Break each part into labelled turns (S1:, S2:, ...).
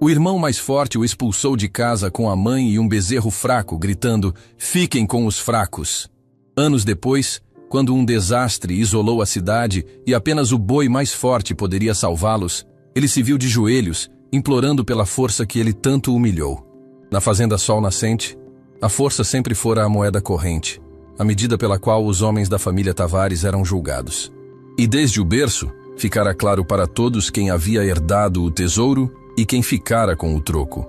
S1: O irmão mais forte o expulsou de casa com a mãe e um bezerro fraco, gritando: "Fiquem com os fracos." Anos depois, quando um desastre isolou a cidade e apenas o boi mais forte poderia salvá-los, ele se viu de joelhos, implorando pela força que ele tanto humilhou. Na fazenda Sol Nascente, a força sempre fora a moeda corrente, a medida pela qual os homens da família Tavares eram julgados. E desde o berço, ficara claro para todos quem havia herdado o tesouro e quem ficara com o troco.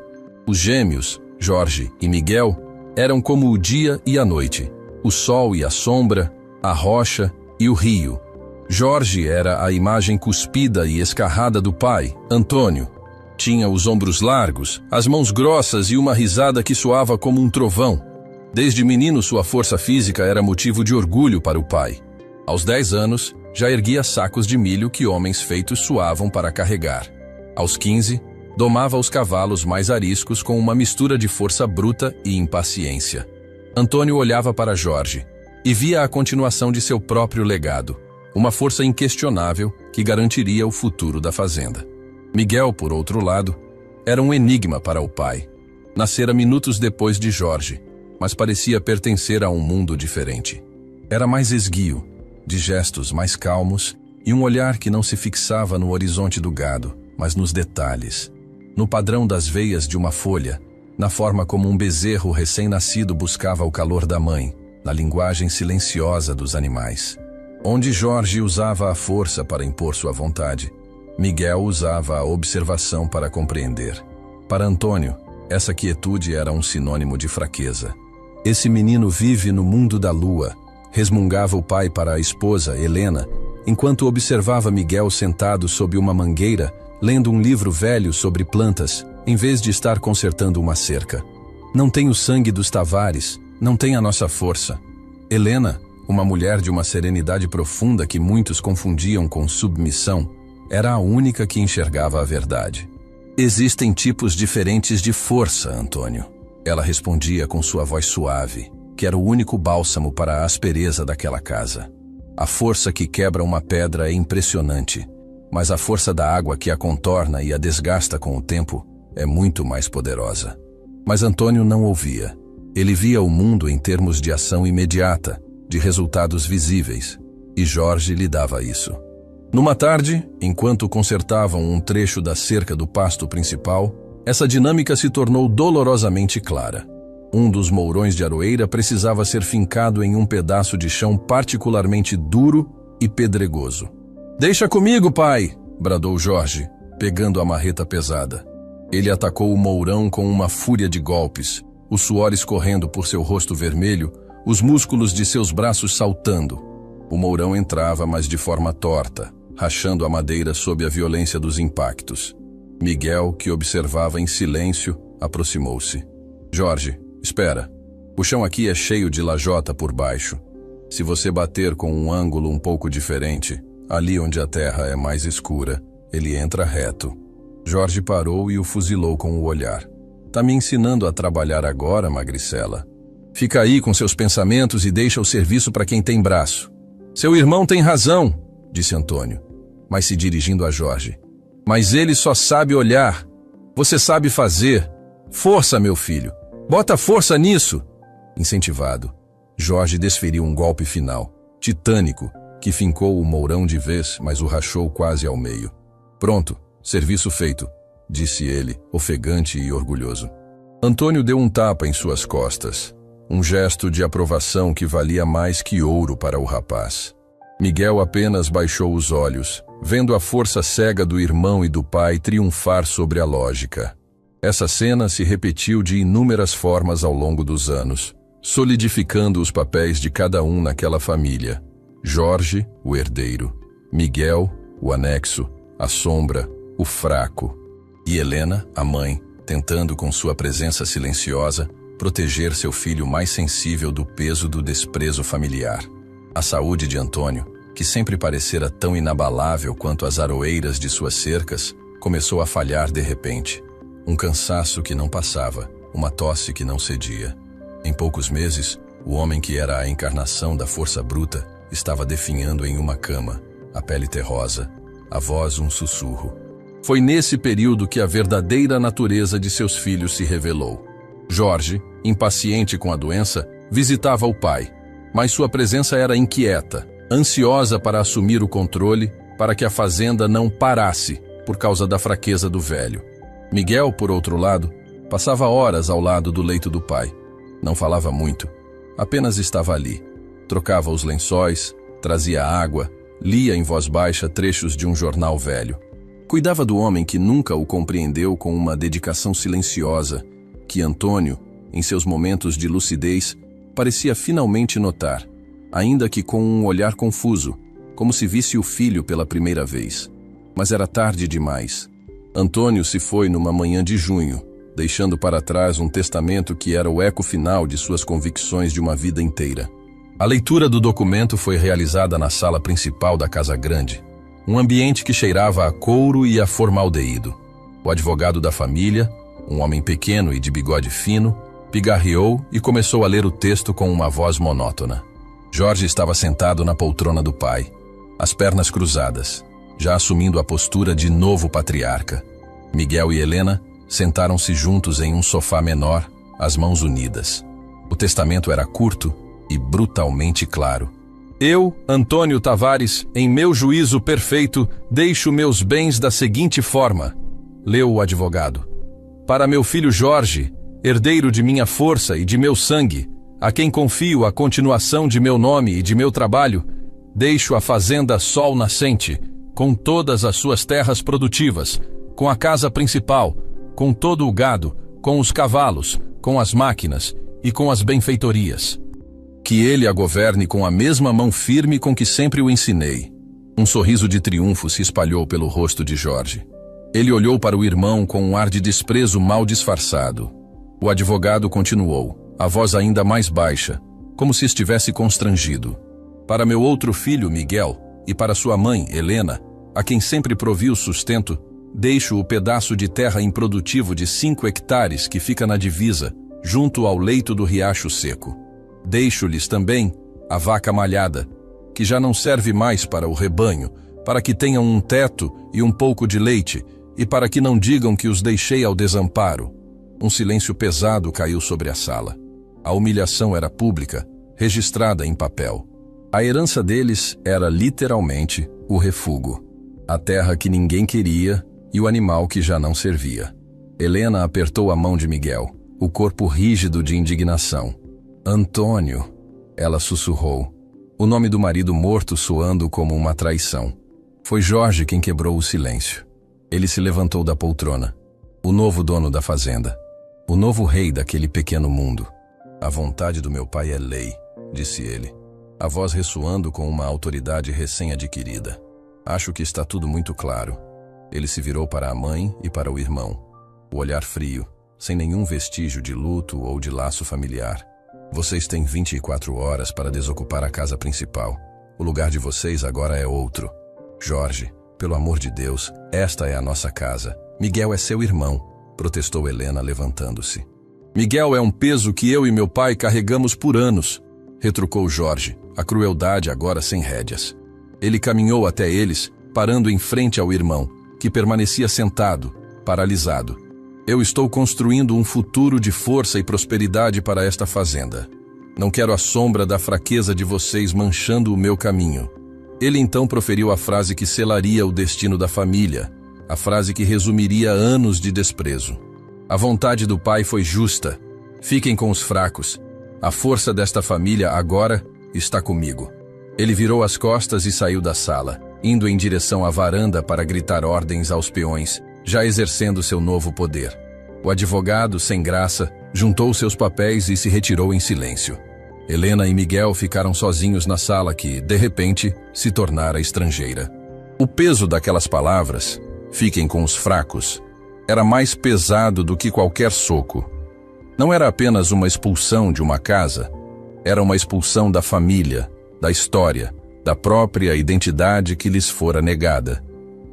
S1: Os gêmeos, Jorge e Miguel, eram como o dia e a noite, o sol e a sombra, a rocha e o rio. Jorge era a imagem cuspida e escarrada do pai, Antônio. Tinha os ombros largos, as mãos grossas e uma risada que soava como um trovão. Desde menino, sua força física era motivo de orgulho para o pai. Aos 10 anos, já erguia sacos de milho que homens feitos suavam para carregar. Aos 15, domava os cavalos mais ariscos com uma mistura de força bruta e impaciência. Antônio olhava para Jorge e via a continuação de seu próprio legado, uma força inquestionável que garantiria o futuro da fazenda. Miguel, por outro lado, era um enigma para o pai. Nascera minutos depois de Jorge, mas parecia pertencer a um mundo diferente. Era mais esguio, de gestos mais calmos e um olhar que não se fixava no horizonte do gado, mas nos detalhes, no padrão das veias de uma folha, na forma como um bezerro recém-nascido buscava o calor da mãe, na linguagem silenciosa dos animais. Onde Jorge usava a força para impor sua vontade, Miguel usava a observação para compreender. Para Antônio, essa quietude era um sinônimo de fraqueza. Esse menino vive no mundo da lua, resmungava o pai para a esposa, Helena, enquanto observava Miguel sentado sob uma mangueira, lendo um livro velho sobre plantas, em vez de estar consertando uma cerca. Não tem o sangue dos Tavares, não tem a nossa força. Helena, uma mulher de uma serenidade profunda que muitos confundiam com submissão, era a única que enxergava a verdade. Existem tipos diferentes de força, Antônio. Ela respondia com sua voz suave, que era o único bálsamo para a aspereza daquela casa. A força que quebra uma pedra é impressionante, mas a força da água que a contorna e a desgasta com o tempo é muito mais poderosa. Mas Antônio não ouvia. Ele via o mundo em termos de ação imediata, de resultados visíveis, e Jorge lhe dava isso. Numa tarde, enquanto consertavam um trecho da cerca do pasto principal, essa dinâmica se tornou dolorosamente clara. Um dos mourões de aroeira precisava ser fincado em um pedaço de chão particularmente duro e pedregoso. "Deixa comigo, pai!" bradou Jorge, pegando a marreta pesada. Ele atacou o mourão com uma fúria de golpes, o suor escorrendo por seu rosto vermelho, os músculos de seus braços saltando. O mourão entrava, mas de forma torta, rachando a madeira sob a violência dos impactos. Miguel, que observava em silêncio, aproximou-se. "Jorge, espera. O chão aqui é cheio de lajota por baixo. Se você bater com um ângulo um pouco diferente, ali onde a terra é mais escura, ele entra reto." Jorge parou e o fuzilou com o olhar. "Tá me ensinando a trabalhar agora, magricela? Fica aí com seus pensamentos e deixa o serviço para quem tem braço." "Seu irmão tem razão", disse Antônio, mas se dirigindo a Jorge. "Mas ele só sabe olhar. Você sabe fazer. Força, meu filho. Bota força nisso." Incentivado, Jorge desferiu um golpe final, titânico, que fincou o mourão de vez, mas o rachou quase ao meio. "Pronto, serviço feito", disse ele, ofegante e orgulhoso. Antônio deu um tapa em suas costas, um gesto de aprovação que valia mais que ouro para o rapaz. Miguel apenas baixou os olhos, vendo a força cega do irmão e do pai triunfar sobre a lógica. Essa cena se repetiu de inúmeras formas ao longo dos anos, solidificando os papéis de cada um naquela família. Jorge, o herdeiro; Miguel, o anexo, a sombra, o fraco; e Helena, a mãe, tentando com sua presença silenciosa proteger seu filho mais sensível do peso do desprezo familiar. A saúde de Antônio, que sempre parecera tão inabalável quanto as aroeiras de suas cercas, começou a falhar de repente. Um cansaço que não passava, uma tosse que não cedia. Em poucos meses, o homem que era a encarnação da força bruta estava definhando em uma cama, a pele terrosa, a voz um sussurro. Foi nesse período que a verdadeira natureza de seus filhos se revelou. Jorge, impaciente com a doença, visitava o pai, mas sua presença era inquieta, ansiosa para assumir o controle, para que a fazenda não parasse por causa da fraqueza do velho. Miguel, por outro lado, passava horas ao lado do leito do pai. Não falava muito, apenas estava ali. Trocava os lençóis, trazia água, lia em voz baixa trechos de um jornal velho. Cuidava do homem que nunca o compreendeu com uma dedicação silenciosa, que Antônio, em seus momentos de lucidez, parecia finalmente notar, ainda que com um olhar confuso, como se visse o filho pela primeira vez. Mas era tarde demais. Antônio se foi numa manhã de junho, deixando para trás um testamento que era o eco final de suas convicções de uma vida inteira. A leitura do documento foi realizada na sala principal da Casa Grande, um ambiente que cheirava a couro e a formaldeído. O advogado da família, um homem pequeno e de bigode fino, pigarreou e começou a ler o texto com uma voz monótona. Jorge estava sentado na poltrona do pai, as pernas cruzadas, já assumindo a postura de novo patriarca. Miguel e Helena sentaram-se juntos em um sofá menor, as mãos unidas. O testamento era curto e brutalmente claro. Eu, Antônio Tavares, em meu juízo perfeito, deixo meus bens da seguinte forma, leu o advogado. Para meu filho Jorge, herdeiro de minha força e de meu sangue, a quem confio a continuação de meu nome e de meu trabalho, deixo a fazenda Sol Nascente, com todas as suas terras produtivas, com a casa principal, com todo o gado, com os cavalos, com as máquinas e com as benfeitorias. Que ele a governe com a mesma mão firme com que sempre o ensinei. Um sorriso de triunfo se espalhou pelo rosto de Jorge. Ele olhou para o irmão com um ar de desprezo mal disfarçado. O advogado continuou, a voz ainda mais baixa, como se estivesse constrangido. Para meu outro filho, Miguel, e para sua mãe, Helena, a quem sempre provi o sustento, deixo o pedaço de terra improdutivo de 5 hectares que fica na divisa, junto ao leito do riacho seco. Deixo-lhes também a vaca malhada, que já não serve mais para o rebanho, para que tenham um teto e um pouco de leite, e para que não digam que os deixei ao desamparo. Um silêncio pesado caiu sobre a sala. A humilhação era pública, registrada em papel. A herança deles era literalmente o refúgio, a terra que ninguém queria e o animal que já não servia. Helena apertou a mão de Miguel, o corpo rígido de indignação. Antônio, ela sussurrou, o nome do marido morto soando como uma traição. Foi Jorge quem quebrou o silêncio. Ele se levantou da poltrona. O novo dono da fazenda. O novo rei daquele pequeno mundo. A vontade do meu pai é lei, disse ele, a voz ressoando com uma autoridade recém-adquirida. Acho que está tudo muito claro. Ele se virou para a mãe e para o irmão. O olhar frio, sem nenhum vestígio de luto ou de laço familiar. Vocês têm 24 horas para desocupar a casa principal. O lugar de vocês agora é outro. Jorge, pelo amor de Deus, esta é a nossa casa. Miguel é seu irmão, protestou Helena, levantando-se. Miguel é um peso que eu e meu pai carregamos por anos, retrucou Jorge, a crueldade agora sem rédeas. Ele caminhou até eles, parando em frente ao irmão, que permanecia sentado, paralisado. Eu estou construindo um futuro de força e prosperidade para esta fazenda. Não quero a sombra da fraqueza de vocês manchando o meu caminho. Ele então proferiu a frase que selaria o destino da família, a frase que resumiria anos de desprezo. A vontade do pai foi justa. Fiquem com os fracos. A força desta família agora está comigo. Ele virou as costas e saiu da sala, indo em direção à varanda para gritar ordens aos peões, já exercendo seu novo poder. O advogado, sem graça, juntou seus papéis e se retirou em silêncio. Helena e Miguel ficaram sozinhos na sala que, de repente, se tornara estrangeira. O peso daquelas palavras, fiquem com os fracos, era mais pesado do que qualquer soco. Não era apenas uma expulsão de uma casa, era uma expulsão da família, da história, da própria identidade que lhes fora negada.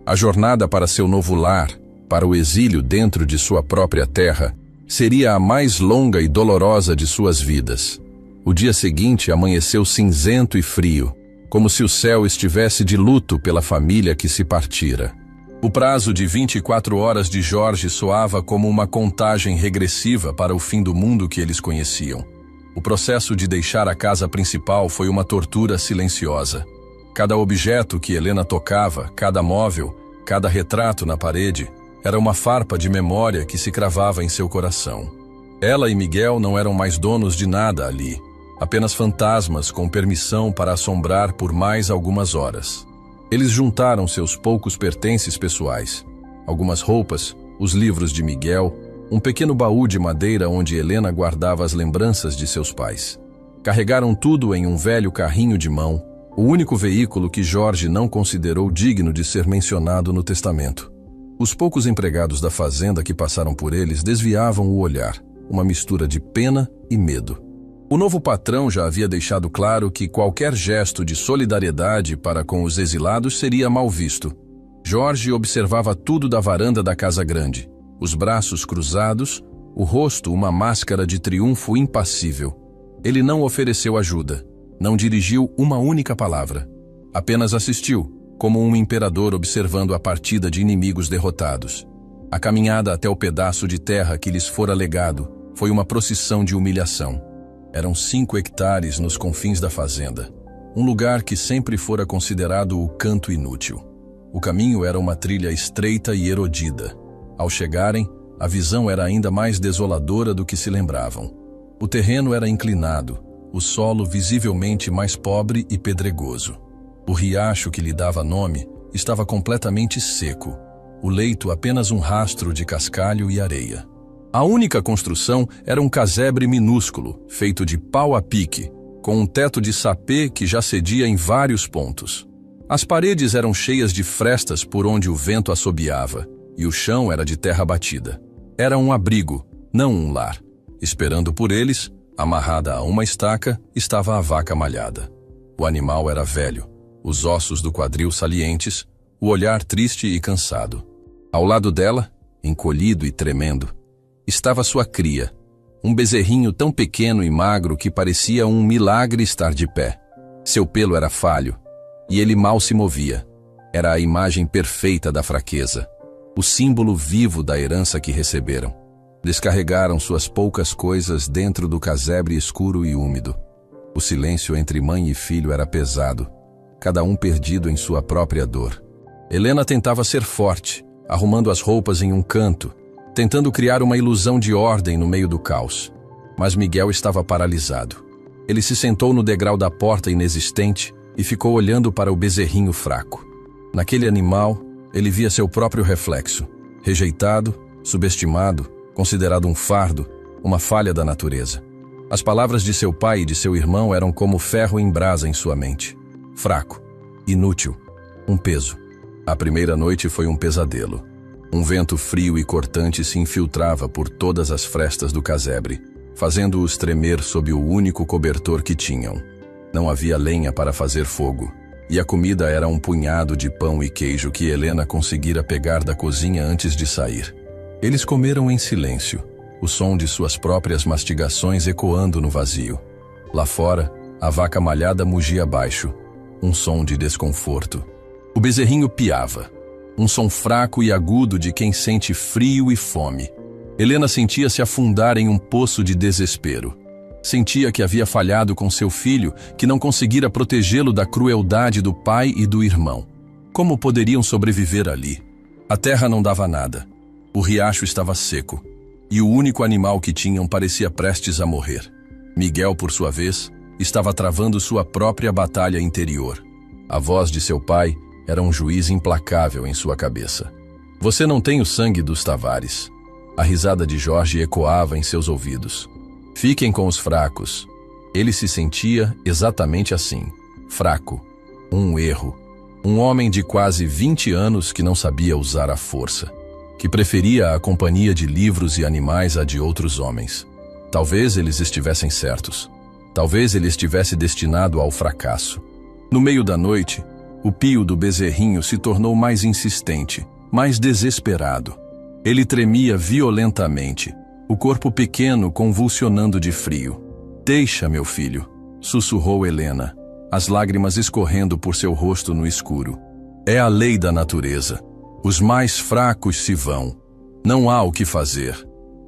S1: A jornada para seu novo lar, para o exílio dentro de sua própria terra, seria a mais longa e dolorosa de suas vidas. O dia seguinte amanheceu cinzento e frio, como se o céu estivesse de luto pela família que se partira. O prazo de 24 horas de Jorge soava como uma contagem regressiva para o fim do mundo que eles conheciam. O processo de deixar a casa principal foi uma tortura silenciosa. Cada objeto que Helena tocava, cada móvel, cada retrato na parede, era uma farpa de memória que se cravava em seu coração. Ela e Miguel não eram mais donos de nada ali, apenas fantasmas com permissão para assombrar por mais algumas horas. Eles juntaram seus poucos pertences pessoais, algumas roupas, os livros de Miguel, um pequeno baú de madeira onde Helena guardava as lembranças de seus pais. Carregaram tudo em um velho carrinho de mão, o único veículo que Jorge não considerou digno de ser mencionado no testamento. Os poucos empregados da fazenda que passaram por eles desviavam o olhar, uma mistura de pena e medo. O novo patrão já havia deixado claro que qualquer gesto de solidariedade para com os exilados seria mal visto. Jorge observava tudo da varanda da casa grande, os braços cruzados, o rosto uma máscara de triunfo impassível. Ele não ofereceu ajuda, não dirigiu uma única palavra. Apenas assistiu, como um imperador observando a partida de inimigos derrotados. A caminhada até o pedaço de terra que lhes fora legado foi uma procissão de humilhação. Eram 5 hectares nos confins da fazenda, um lugar que sempre fora considerado o canto inútil. O caminho era uma trilha estreita e erodida. Ao chegarem, a visão era ainda mais desoladora do que se lembravam. O terreno era inclinado, o solo visivelmente mais pobre e pedregoso. O riacho que lhe dava nome estava completamente seco, o leito apenas um rastro de cascalho e areia. A única construção era um casebre minúsculo, feito de pau a pique, com um teto de sapê que já cedia em vários pontos. As paredes eram cheias de frestas por onde o vento assobiava, e o chão era de terra batida. Era um abrigo, não um lar. Esperando por eles, amarrada a uma estaca, estava a vaca malhada. O animal era velho, os ossos do quadril salientes, o olhar triste e cansado. Ao lado dela, encolhido e tremendo, estava sua cria, um bezerrinho tão pequeno e magro que parecia um milagre estar de pé. Seu pelo era falho, e ele mal se movia. Era a imagem perfeita da fraqueza, o símbolo vivo da herança que receberam. Descarregaram suas poucas coisas dentro do casebre escuro e úmido. O silêncio entre mãe e filho era pesado, cada um perdido em sua própria dor. Helena tentava ser forte, arrumando as roupas em um canto, tentando criar uma ilusão de ordem no meio do caos. Mas Miguel estava paralisado. Ele se sentou no degrau da porta inexistente e ficou olhando para o bezerrinho fraco. Naquele animal, ele via seu próprio reflexo, rejeitado, subestimado, considerado um fardo, uma falha da natureza. As palavras de seu pai e de seu irmão eram como ferro em brasa em sua mente. Fraco, inútil, um peso. A primeira noite foi um pesadelo. Um vento frio e cortante se infiltrava por todas as frestas do casebre, fazendo-os tremer sob o único cobertor que tinham. Não havia lenha para fazer fogo, e a comida era um punhado de pão e queijo que Helena conseguira pegar da cozinha antes de sair. Eles comeram em silêncio, o som de suas próprias mastigações ecoando no vazio. Lá fora, a vaca malhada mugia baixo, um som de desconforto. O bezerrinho piava, um som fraco e agudo de quem sente frio e fome. Helena sentia-se afundar em um poço de desespero. Sentia que havia falhado com seu filho, que não conseguira protegê-lo da crueldade do pai e do irmão. Como poderiam sobreviver ali? A terra não dava nada. O riacho estava seco, e o único animal que tinham parecia prestes a morrer. Miguel, por sua vez, estava travando sua própria batalha interior. A voz de seu pai era um juiz implacável em sua cabeça. Você não tem o sangue dos Tavares. A risada de Jorge ecoava em seus ouvidos. Fiquem com os fracos. Ele se sentia exatamente assim, fraco, um erro. Um homem de quase 20 anos que não sabia usar a força, que preferia a companhia de livros e animais à de outros homens. Talvez eles estivessem certos. Talvez ele estivesse destinado ao fracasso. No meio da noite, o pio do bezerrinho se tornou mais insistente, mais desesperado. Ele tremia violentamente, o corpo pequeno convulsionando de frio. Deixa, meu filho, sussurrou Helena, as lágrimas escorrendo por seu rosto no escuro. É a lei da natureza. Os mais fracos se vão. Não há o que fazer.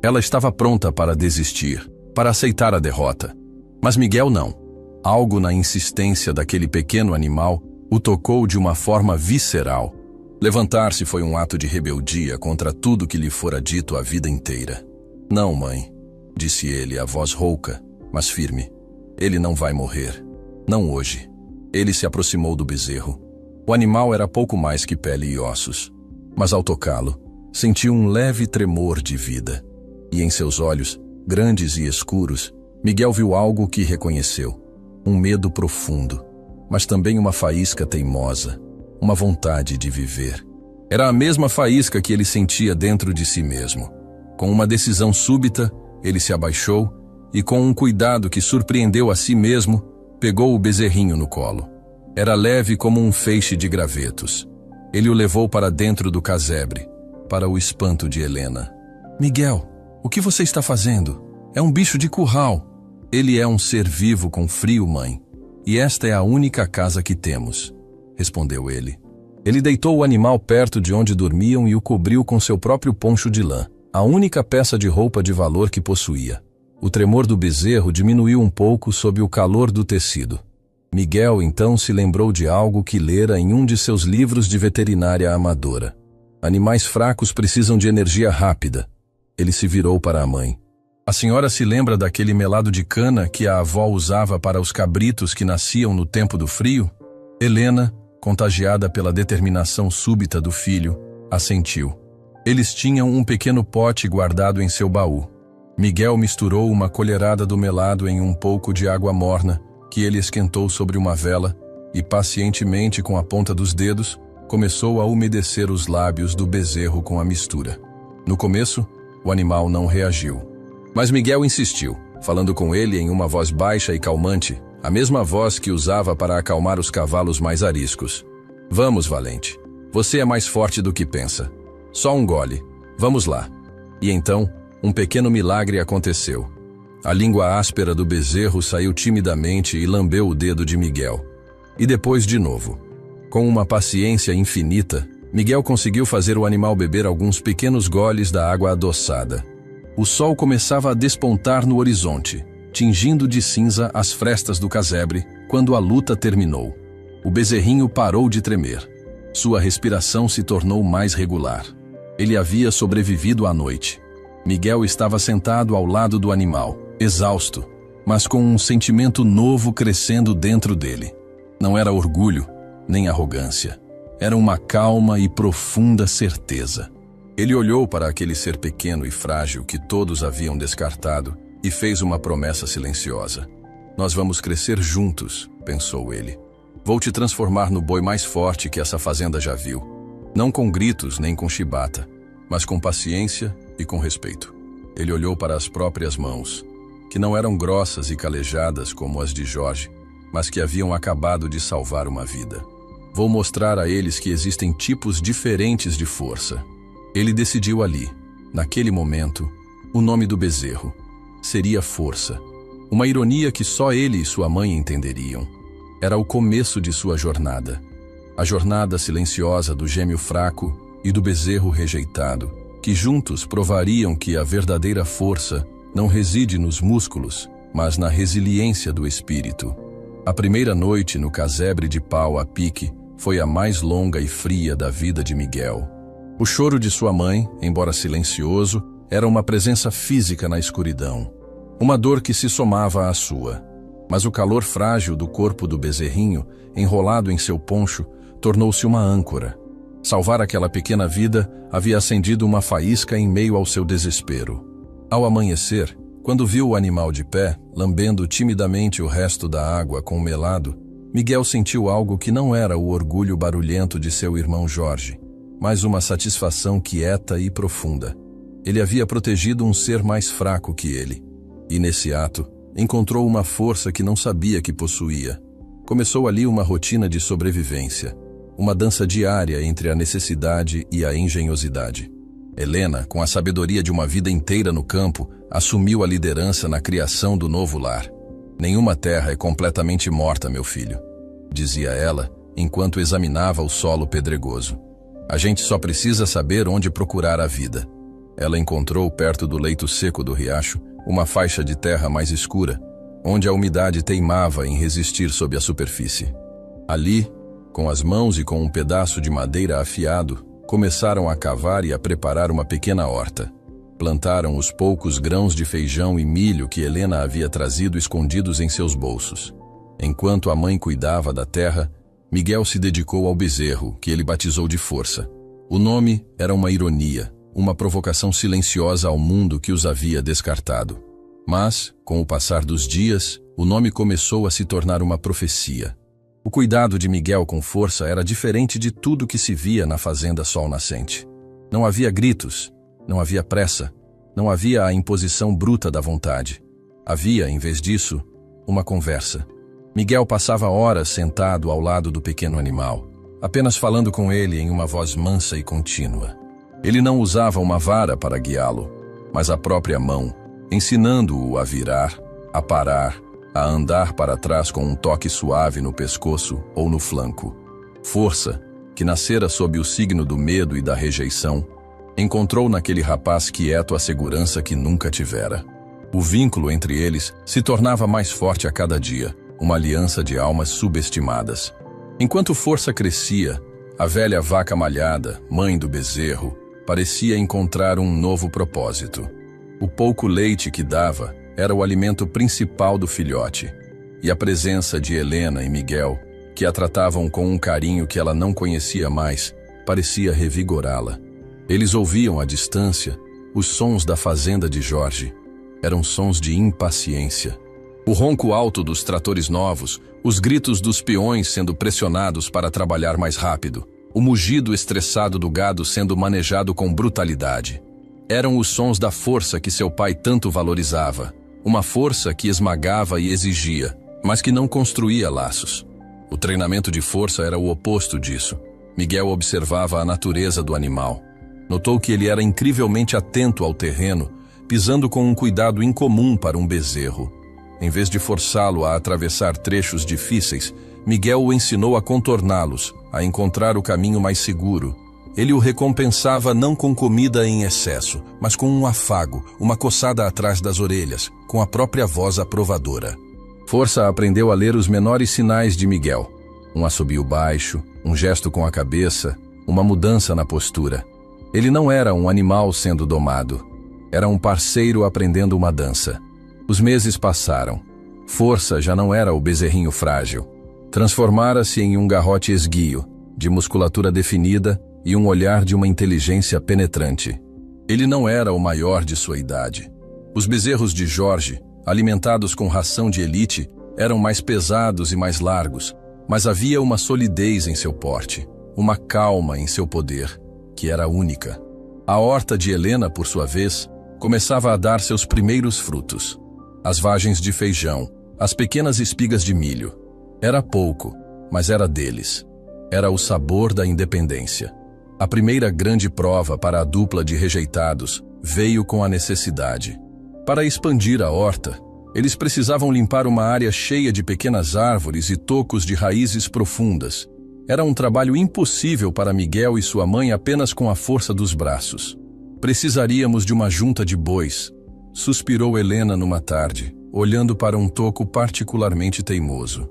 S1: Ela estava pronta para desistir, para aceitar a derrota. Mas Miguel não. Algo na insistência daquele pequeno animal o tocou de uma forma visceral. Levantar-se foi um ato de rebeldia contra tudo que lhe fora dito a vida inteira. Não, mãe, disse ele, a voz rouca, mas firme. Ele não vai morrer. Não hoje. Ele se aproximou do bezerro. O animal era pouco mais que pele e ossos. Mas ao tocá-lo, sentiu um leve tremor de vida. E em seus olhos, grandes e escuros, Miguel viu algo que reconheceu. Um medo profundo, mas também uma faísca teimosa, uma vontade de viver. Era a mesma faísca que ele sentia dentro de si mesmo. Com uma decisão súbita, ele se abaixou e, com um cuidado que surpreendeu a si mesmo, pegou o bezerrinho no colo. Era leve como um feixe de gravetos. Ele o levou para dentro do casebre, para o espanto de Helena. Miguel, o que você está fazendo? É um bicho de curral. Ele é um ser vivo com frio, mãe. E esta é a única casa que temos, respondeu ele. Ele deitou o animal perto de onde dormiam e o cobriu com seu próprio poncho de lã, a única peça de roupa de valor que possuía. O tremor do bezerro diminuiu um pouco sob o calor do tecido. Miguel então se lembrou de algo que lera em um de seus livros de veterinária amadora. Animais fracos precisam de energia rápida. Ele se virou para a mãe. A senhora se lembra daquele melado de cana que a avó usava para os cabritos que nasciam no tempo do frio? Helena, contagiada pela determinação súbita do filho, assentiu. Eles tinham um pequeno pote guardado em seu baú. Miguel misturou uma colherada do melado em um pouco de água morna, que ele esquentou sobre uma vela, e pacientemente, com a ponta dos dedos, começou a umedecer os lábios do bezerro com a mistura. No começo, o animal não reagiu. Mas Miguel insistiu, falando com ele em uma voz baixa e calmante, a mesma voz que usava para acalmar os cavalos mais ariscos. Vamos, valente. Você é mais forte do que pensa. Só um gole. Vamos lá. E então, um pequeno milagre aconteceu. A língua áspera do bezerro saiu timidamente e lambeu o dedo de Miguel. E depois de novo. Com uma paciência infinita, Miguel conseguiu fazer o animal beber alguns pequenos goles da água adoçada. O sol começava a despontar no horizonte, tingindo de cinza as frestas do casebre, quando a luta terminou. O bezerrinho parou de tremer. Sua respiração se tornou mais regular. Ele havia sobrevivido à noite. Miguel estava sentado ao lado do animal, exausto, mas com um sentimento novo crescendo dentro dele. Não era orgulho, nem arrogância. Era uma calma e profunda certeza. Ele olhou para aquele ser pequeno e frágil que todos haviam descartado e fez uma promessa silenciosa. Nós vamos crescer juntos, pensou ele. Vou te transformar no boi mais forte que essa fazenda já viu. Não com gritos nem com chibata, mas com paciência e com respeito. Ele olhou para as próprias mãos, que não eram grossas e calejadas como as de Jorge, mas que haviam acabado de salvar uma vida. Vou mostrar a eles que existem tipos diferentes de força. Ele decidiu ali, naquele momento, o nome do bezerro. Seria força. Uma ironia que só ele e sua mãe entenderiam. Era o começo de sua jornada. A jornada silenciosa do gêmeo fraco e do bezerro rejeitado, que juntos provariam que a verdadeira força não reside nos músculos, mas na resiliência do espírito. A primeira noite no casebre de pau a pique foi a mais longa e fria da vida de Miguel. O choro de sua mãe, embora silencioso, era uma presença física na escuridão. Uma dor que se somava à sua. Mas o calor frágil do corpo do bezerrinho, enrolado em seu poncho, tornou-se uma âncora. Salvar aquela pequena vida havia acendido uma faísca em meio ao seu desespero. Ao amanhecer, quando viu o animal de pé, lambendo timidamente o resto da água com o melado, Miguel sentiu algo que não era o orgulho barulhento de seu irmão Jorge, mas uma satisfação quieta e profunda. Ele havia protegido um ser mais fraco que ele. E nesse ato, encontrou uma força que não sabia que possuía. Começou ali uma rotina de sobrevivência, uma dança diária entre a necessidade e a engenhosidade. Helena, com a sabedoria de uma vida inteira no campo, assumiu a liderança na criação do novo lar. Nenhuma terra é completamente morta, meu filho, dizia ela, enquanto examinava o solo pedregoso. A gente só precisa saber onde procurar a vida. Ela encontrou, perto do leito seco do riacho, uma faixa de terra mais escura, onde a umidade teimava em resistir sob a superfície. Ali, com as mãos e com um pedaço de madeira afiado, começaram a cavar e a preparar uma pequena horta. Plantaram os poucos grãos de feijão e milho que Helena havia trazido escondidos em seus bolsos. Enquanto a mãe cuidava da terra, Miguel se dedicou ao bezerro, que ele batizou de Força. O nome era uma ironia, uma provocação silenciosa ao mundo que os havia descartado. Mas, com o passar dos dias, o nome começou a se tornar uma profecia. O cuidado de Miguel com Força era diferente de tudo que se via na fazenda Sol Nascente. Não havia gritos, não havia pressa, não havia a imposição bruta da vontade. Havia, em vez disso, uma conversa. Miguel passava horas sentado ao lado do pequeno animal, apenas falando com ele em uma voz mansa e contínua. Ele não usava uma vara para guiá-lo, mas a própria mão, ensinando-o a virar, a parar, a andar para trás com um toque suave no pescoço ou no flanco. Força, que nascera sob o signo do medo e da rejeição, encontrou naquele rapaz quieto a segurança que nunca tivera. O vínculo entre eles se tornava mais forte a cada dia, uma aliança de almas subestimadas. Enquanto Força crescia, a velha vaca malhada, mãe do bezerro, parecia encontrar um novo propósito. O pouco leite que dava era o alimento principal do filhote, e a presença de Helena e Miguel, que a tratavam com um carinho que ela não conhecia mais, parecia revigorá-la. Eles ouviam à distância os sons da fazenda de Jorge. Eram sons de impaciência. O ronco alto dos tratores novos, os gritos dos peões sendo pressionados para trabalhar mais rápido, o mugido estressado do gado sendo manejado com brutalidade. Eram os sons da força que seu pai tanto valorizava, uma força que esmagava e exigia, mas que não construía laços. O treinamento de força era o oposto disso. Miguel observava a natureza do animal. Notou que ele era incrivelmente atento ao terreno, pisando com um cuidado incomum para um bezerro. Em vez de forçá-lo a atravessar trechos difíceis, Miguel o ensinou a contorná-los, a encontrar o caminho mais seguro. Ele o recompensava não com comida em excesso, mas com um afago, uma coçada atrás das orelhas, com a própria voz aprovadora. Força aprendeu a ler os menores sinais de Miguel. Um assobio baixo, um gesto com a cabeça, uma mudança na postura. Ele não era um animal sendo domado. Era um parceiro aprendendo uma dança. Os meses passaram. Força já não era o bezerrinho frágil. Transformara-se em um garrote esguio, de musculatura definida e um olhar de uma inteligência penetrante. Ele não era o maior de sua idade. Os bezerros de Jorge, alimentados com ração de elite, eram mais pesados e mais largos, mas havia uma solidez em seu porte, uma calma em seu poder, que era única. A horta de Helena, por sua vez, começava a dar seus primeiros frutos. As vagens de feijão, as pequenas espigas de milho. Era pouco, mas era deles. Era o sabor da independência. A primeira grande prova para a dupla de rejeitados veio com a necessidade. Para expandir a horta, eles precisavam limpar uma área cheia de pequenas árvores e tocos de raízes profundas. Era um trabalho impossível para Miguel e sua mãe apenas com a força dos braços. Precisaríamos de uma junta de bois, suspirou Helena numa tarde, olhando para um toco particularmente teimoso.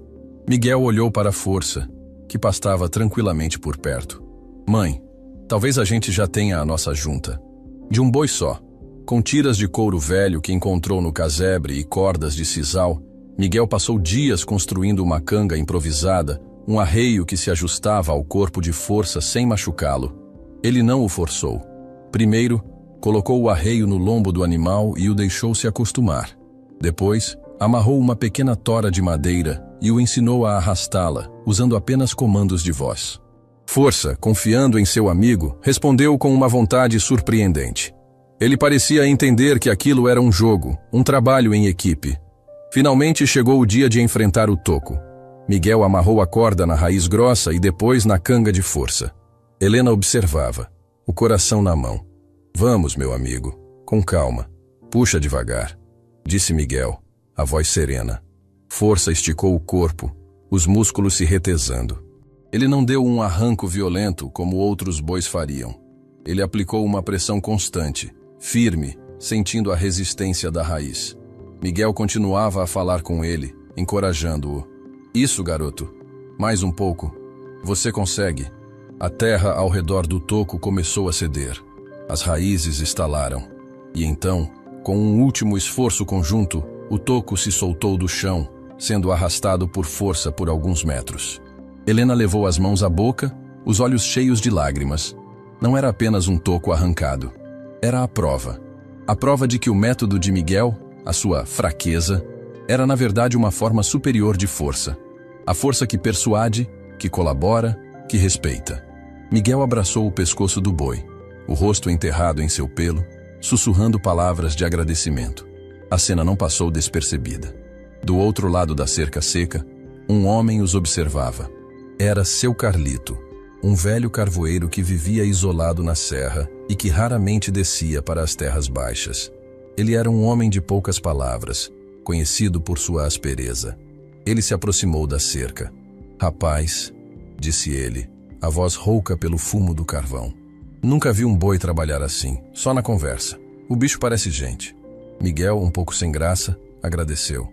S1: Miguel olhou para a Força, que pastava tranquilamente por perto. Mãe, talvez a gente já tenha a nossa junta. De um boi só, com tiras de couro velho que encontrou no casebre e cordas de sisal, Miguel passou dias construindo uma canga improvisada, um arreio que se ajustava ao corpo de Força sem machucá-lo. Ele não o forçou. Primeiro, colocou o arreio no lombo do animal e o deixou se acostumar. Depois, amarrou uma pequena tora de madeira e o ensinou a arrastá-la, usando apenas comandos de voz. Força, confiando em seu amigo, respondeu com uma vontade surpreendente. Ele parecia entender que aquilo era um jogo, um trabalho em equipe. Finalmente chegou o dia de enfrentar o toco. Miguel amarrou a corda na raiz grossa e depois na canga de Força. Helena observava, o coração na mão. Vamos, meu amigo, com calma. Puxa devagar, disse Miguel, a voz serena. Força esticou o corpo, os músculos se retesando. Ele não deu um arranco violento como outros bois fariam. Ele aplicou uma pressão constante, firme, sentindo a resistência da raiz. Miguel continuava a falar com ele, encorajando-o. Isso, garoto. Mais um pouco. Você consegue. A terra ao redor do toco começou a ceder. As raízes estalaram. E então, com um último esforço conjunto, o toco se soltou do chão, sendo arrastado por força por alguns metros. Helena levou as mãos à boca, os olhos cheios de lágrimas. Não era apenas um toco arrancado. Era a prova. A prova de que o método de Miguel, a sua fraqueza, era na verdade uma forma superior de força. A força que persuade, que colabora, que respeita. Miguel abraçou o pescoço do boi, o rosto enterrado em seu pelo, sussurrando palavras de agradecimento. A cena não passou despercebida. Do outro lado da cerca seca, um homem os observava. Era seu Carlito, um velho carvoeiro que vivia isolado na serra e que raramente descia para as terras baixas. Ele era um homem de poucas palavras, conhecido por sua aspereza. Ele se aproximou da cerca. "Rapaz", disse ele, a voz rouca pelo fumo do carvão. "Nunca vi um boi trabalhar assim, só na conversa. O bicho parece gente." Miguel, um pouco sem graça, agradeceu.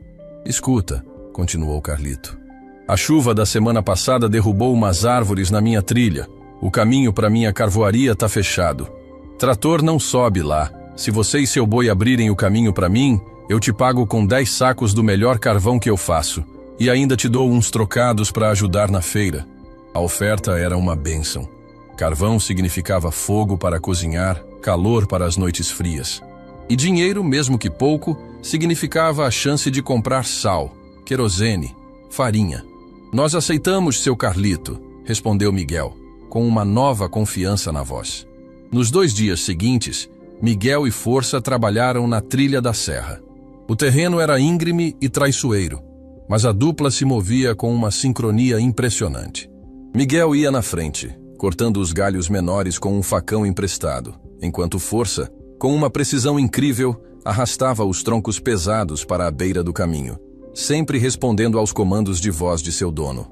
S1: "Escuta", continuou Carlito. "A chuva da semana passada derrubou umas árvores na minha trilha. O caminho para minha carvoaria tá fechado. Trator não sobe lá. Se você e seu boi abrirem o caminho para mim, eu te pago com 10 sacos do melhor carvão que eu faço. E ainda te dou uns trocados para ajudar na feira." A oferta era uma bênção. Carvão significava fogo para cozinhar, calor para as noites frias. E dinheiro, mesmo que pouco, significava a chance de comprar sal, querosene, farinha. "Nós aceitamos, seu Carlito", respondeu Miguel, com uma nova confiança na voz. Nos 2 dias seguintes, Miguel e Força trabalharam na trilha da serra. O terreno era íngreme e traiçoeiro, mas a dupla se movia com uma sincronia impressionante. Miguel ia na frente, cortando os galhos menores com um facão emprestado, enquanto Força, com uma precisão incrível, arrastava os troncos pesados para a beira do caminho, sempre respondendo aos comandos de voz de seu dono.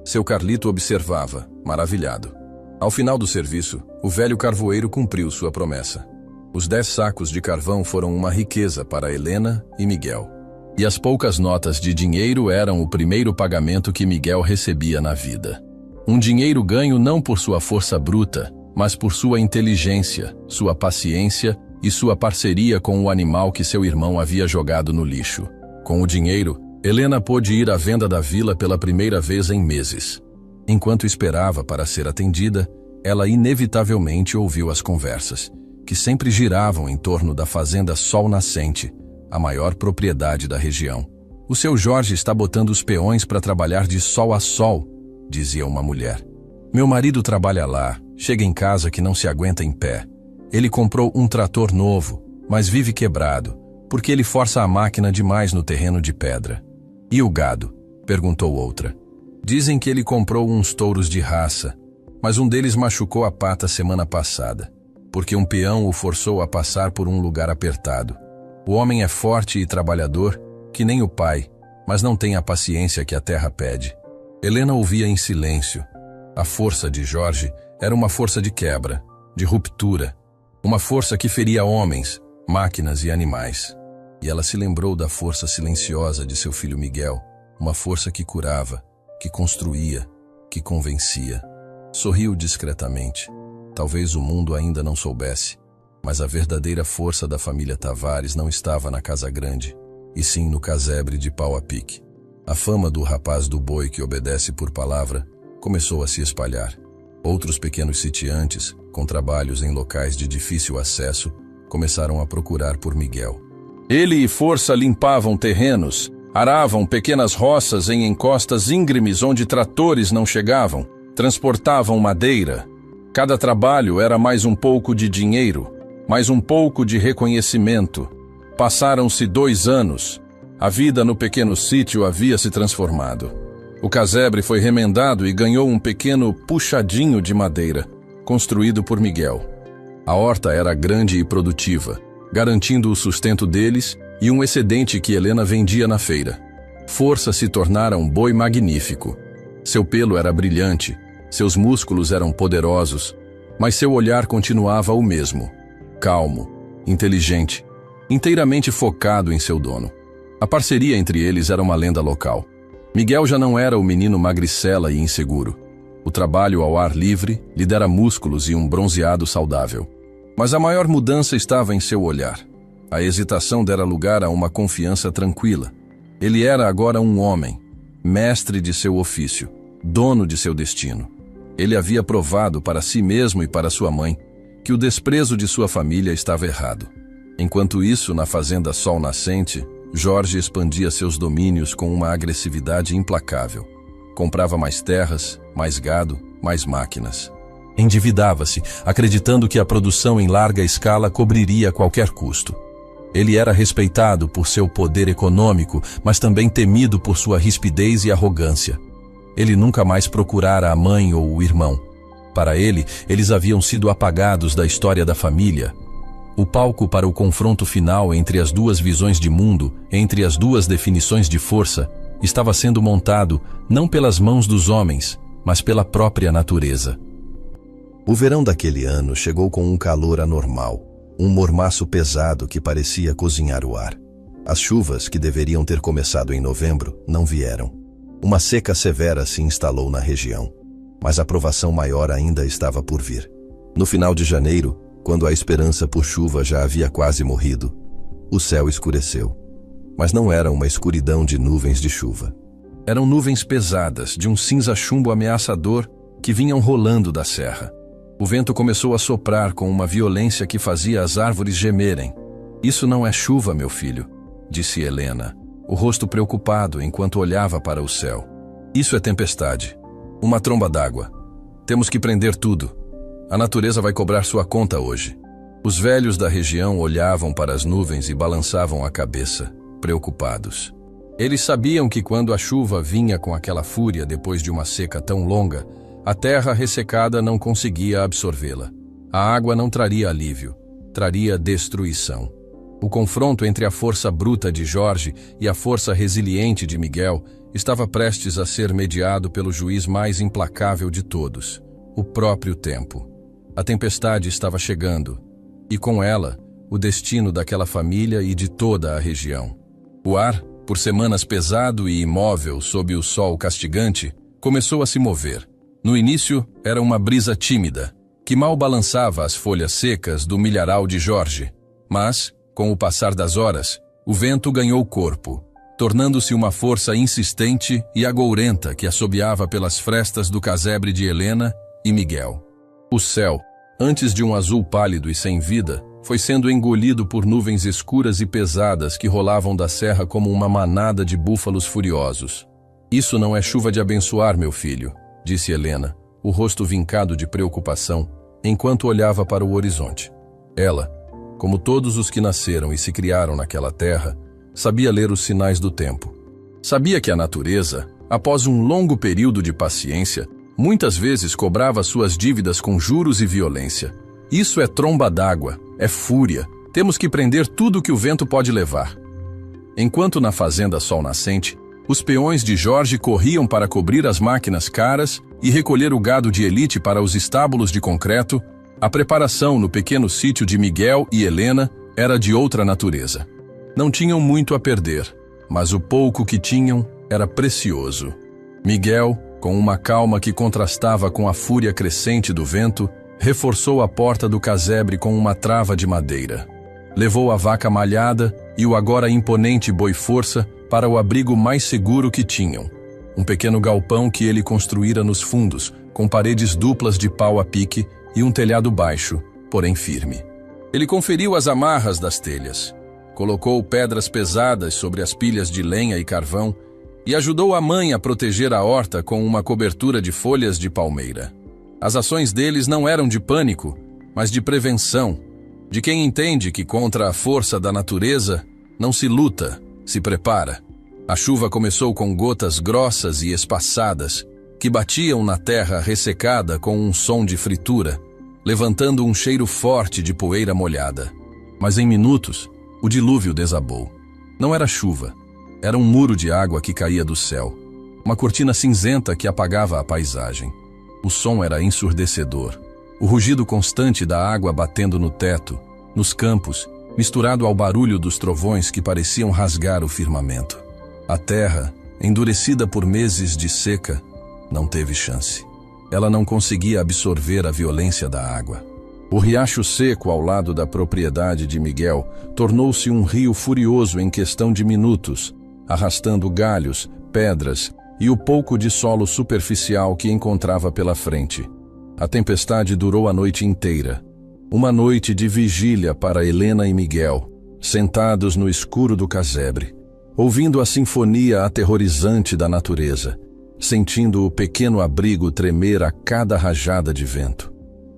S1: Seu Carlito observava, maravilhado. Ao final do serviço, o velho carvoeiro cumpriu sua promessa. Os 10 sacos de carvão foram uma riqueza para Helena e Miguel. E as poucas notas de dinheiro eram o primeiro pagamento que Miguel recebia na vida. Um dinheiro ganho não por sua força bruta, mas por sua inteligência, sua paciência e sua parceria com o animal que seu irmão havia jogado no lixo. Com o dinheiro, Helena pôde ir à venda da vila pela primeira vez em meses. Enquanto esperava para ser atendida, ela inevitavelmente ouviu as conversas, que sempre giravam em torno da fazenda Sol Nascente, a maior propriedade da região. "O seu Jorge está botando os peões para trabalhar de sol a sol", dizia uma mulher. "Meu marido trabalha lá, chega em casa que não se aguenta em pé. Ele comprou um trator novo, mas vive quebrado, porque ele força a máquina demais no terreno de pedra." "E o gado?", perguntou outra. "Dizem que ele comprou uns touros de raça, mas um deles machucou a pata semana passada, porque um peão o forçou a passar por um lugar apertado. O homem é forte e trabalhador, que nem o pai, mas não tem a paciência que a terra pede." Helena ouvia em silêncio. A força de Jorge era uma força de quebra, de ruptura, uma força que feria homens, máquinas e animais. E ela se lembrou da força silenciosa de seu filho Miguel, uma força que curava, que construía, que convencia. Sorriu discretamente. Talvez o mundo ainda não soubesse, mas a verdadeira força da família Tavares não estava na casa grande, e sim no casebre de pau a pique. A fama do rapaz do boi que obedece por palavra começou a se espalhar. Outros pequenos sitiantes, com trabalhos em locais de difícil acesso, começaram a procurar por Miguel. Ele e Força limpavam terrenos, aravam pequenas roças em encostas íngremes onde tratores não chegavam, transportavam madeira. Cada trabalho era mais um pouco de dinheiro, mais um pouco de reconhecimento. Passaram-se 2 anos. A vida no pequeno sítio havia se transformado. O casebre foi remendado e ganhou um pequeno puxadinho de madeira, construído por Miguel. A horta era grande e produtiva, garantindo o sustento deles e um excedente que Helena vendia na feira. Força se tornara um boi magnífico. Seu pelo era brilhante, Seus músculos eram poderosos, mas seu olhar continuava o mesmo, calmo, inteligente, inteiramente focado em seu dono. A parceria entre eles era uma lenda local. Miguel já não era o menino magricela e inseguro. O trabalho ao ar livre lhe dera músculos e um bronzeado saudável. Mas a maior mudança estava em seu olhar. A hesitação dera lugar a uma confiança tranquila. Ele era agora um homem, mestre de seu ofício, dono de seu destino. Ele havia provado para si mesmo e para sua mãe que o desprezo de sua família estava errado. Enquanto isso, na fazenda Sol Nascente, Jorge expandia seus domínios com uma agressividade implacável. Comprava mais terras, mais gado, mais máquinas. Endividava-se, acreditando que a produção em larga escala cobriria qualquer custo. Ele era respeitado por seu poder econômico, mas também temido por sua rispidez e arrogância. Ele nunca mais procurara a mãe ou o irmão. Para ele, eles haviam sido apagados da história da família. O palco para o confronto final entre as duas visões de mundo, entre as duas definições de força, estava sendo montado não pelas mãos dos homens, mas pela própria natureza.
S2: O verão daquele ano chegou com um calor anormal, um mormaço pesado que parecia cozinhar o ar. As chuvas, que deveriam ter começado em novembro, não vieram. Uma seca severa se instalou na região, mas a provação maior ainda estava por vir. No final de janeiro, quando a esperança por chuva já havia quase morrido, o céu escureceu. Mas não era uma escuridão de nuvens de chuva.
S1: Eram nuvens pesadas, de um cinza-chumbo ameaçador, que vinham rolando da serra. O vento começou a soprar com uma violência que fazia as árvores gemerem. "Isso não é chuva, meu filho", disse Helena, o rosto preocupado enquanto olhava para o céu. "Isso é tempestade. Uma tromba d'água. Temos que prender tudo. A natureza vai cobrar sua conta hoje." Os velhos da região olhavam para as nuvens e balançavam a cabeça, preocupados. Eles sabiam que quando a chuva vinha com aquela fúria depois de uma seca tão longa, a terra ressecada não conseguia absorvê-la. A água não traria alívio, traria destruição. O confronto entre a força bruta de Jorge e a força resiliente de Miguel estava prestes a ser mediado pelo juiz mais implacável de todos, o próprio tempo. A tempestade estava chegando, e com ela, o destino daquela família e de toda a região. O ar, por semanas pesado e imóvel sob o sol castigante, começou a se mover. No início, era uma brisa tímida, que mal balançava as folhas secas do milharal de Jorge. Mas, com o passar das horas, o vento ganhou corpo, tornando-se uma força insistente e agourenta que assobiava pelas frestas do casebre de Helena e Miguel. O céu, antes de um azul pálido e sem vida, foi sendo engolido por nuvens escuras e pesadas que rolavam da serra como uma manada de búfalos furiosos. "Isso não é chuva de abençoar, meu filho", disse Helena, o rosto vincado de preocupação, enquanto olhava para o horizonte. Ela, como todos os que nasceram e se criaram naquela terra, sabia ler os sinais do tempo. Sabia que a natureza, após um longo período de paciência, muitas vezes cobrava suas dívidas com juros e violência. "Isso é tromba d'água, é fúria. Temos que prender tudo que o vento pode levar." Enquanto na fazenda Sol Nascente, os peões de Jorge corriam para cobrir as máquinas caras e recolher o gado de elite para os estábulos de concreto, a preparação no pequeno sítio de Miguel e Helena era de outra natureza. Não tinham muito a perder, mas o pouco que tinham era precioso. Miguel, com uma calma que contrastava com a fúria crescente do vento, reforçou a porta do casebre com uma trava de madeira. Levou a vaca malhada e o agora imponente boi-força para o abrigo mais seguro que tinham, um pequeno galpão que ele construíra nos fundos, com paredes duplas de pau a pique e um telhado baixo, porém firme. Ele conferiu as amarras das telhas, colocou pedras pesadas sobre as pilhas de lenha e carvão e ajudou a mãe a proteger a horta com uma cobertura de folhas de palmeira. As ações deles não eram de pânico, mas de prevenção, de quem entende que contra a força da natureza não se luta, se prepara. A chuva começou com gotas grossas e espaçadas, que batiam na terra ressecada com um som de fritura, levantando um cheiro forte de poeira molhada. Mas em minutos, o dilúvio desabou. Não era chuva, era um muro de água que caía do céu, uma cortina cinzenta que apagava a paisagem. O som era ensurdecedor. O rugido constante da água batendo no teto, nos campos, misturado ao barulho dos trovões que pareciam rasgar o firmamento. A terra, endurecida por meses de seca, não teve chance. Ela não conseguia absorver a violência da água. O riacho seco ao lado da propriedade de Miguel tornou-se um rio furioso em questão de minutos, arrastando galhos, pedras e o pouco de solo superficial que encontrava pela frente. A tempestade durou a noite inteira. Uma noite de vigília para Helena e Miguel, sentados no escuro do casebre, ouvindo a sinfonia aterrorizante da natureza, sentindo o pequeno abrigo tremer a cada rajada de vento.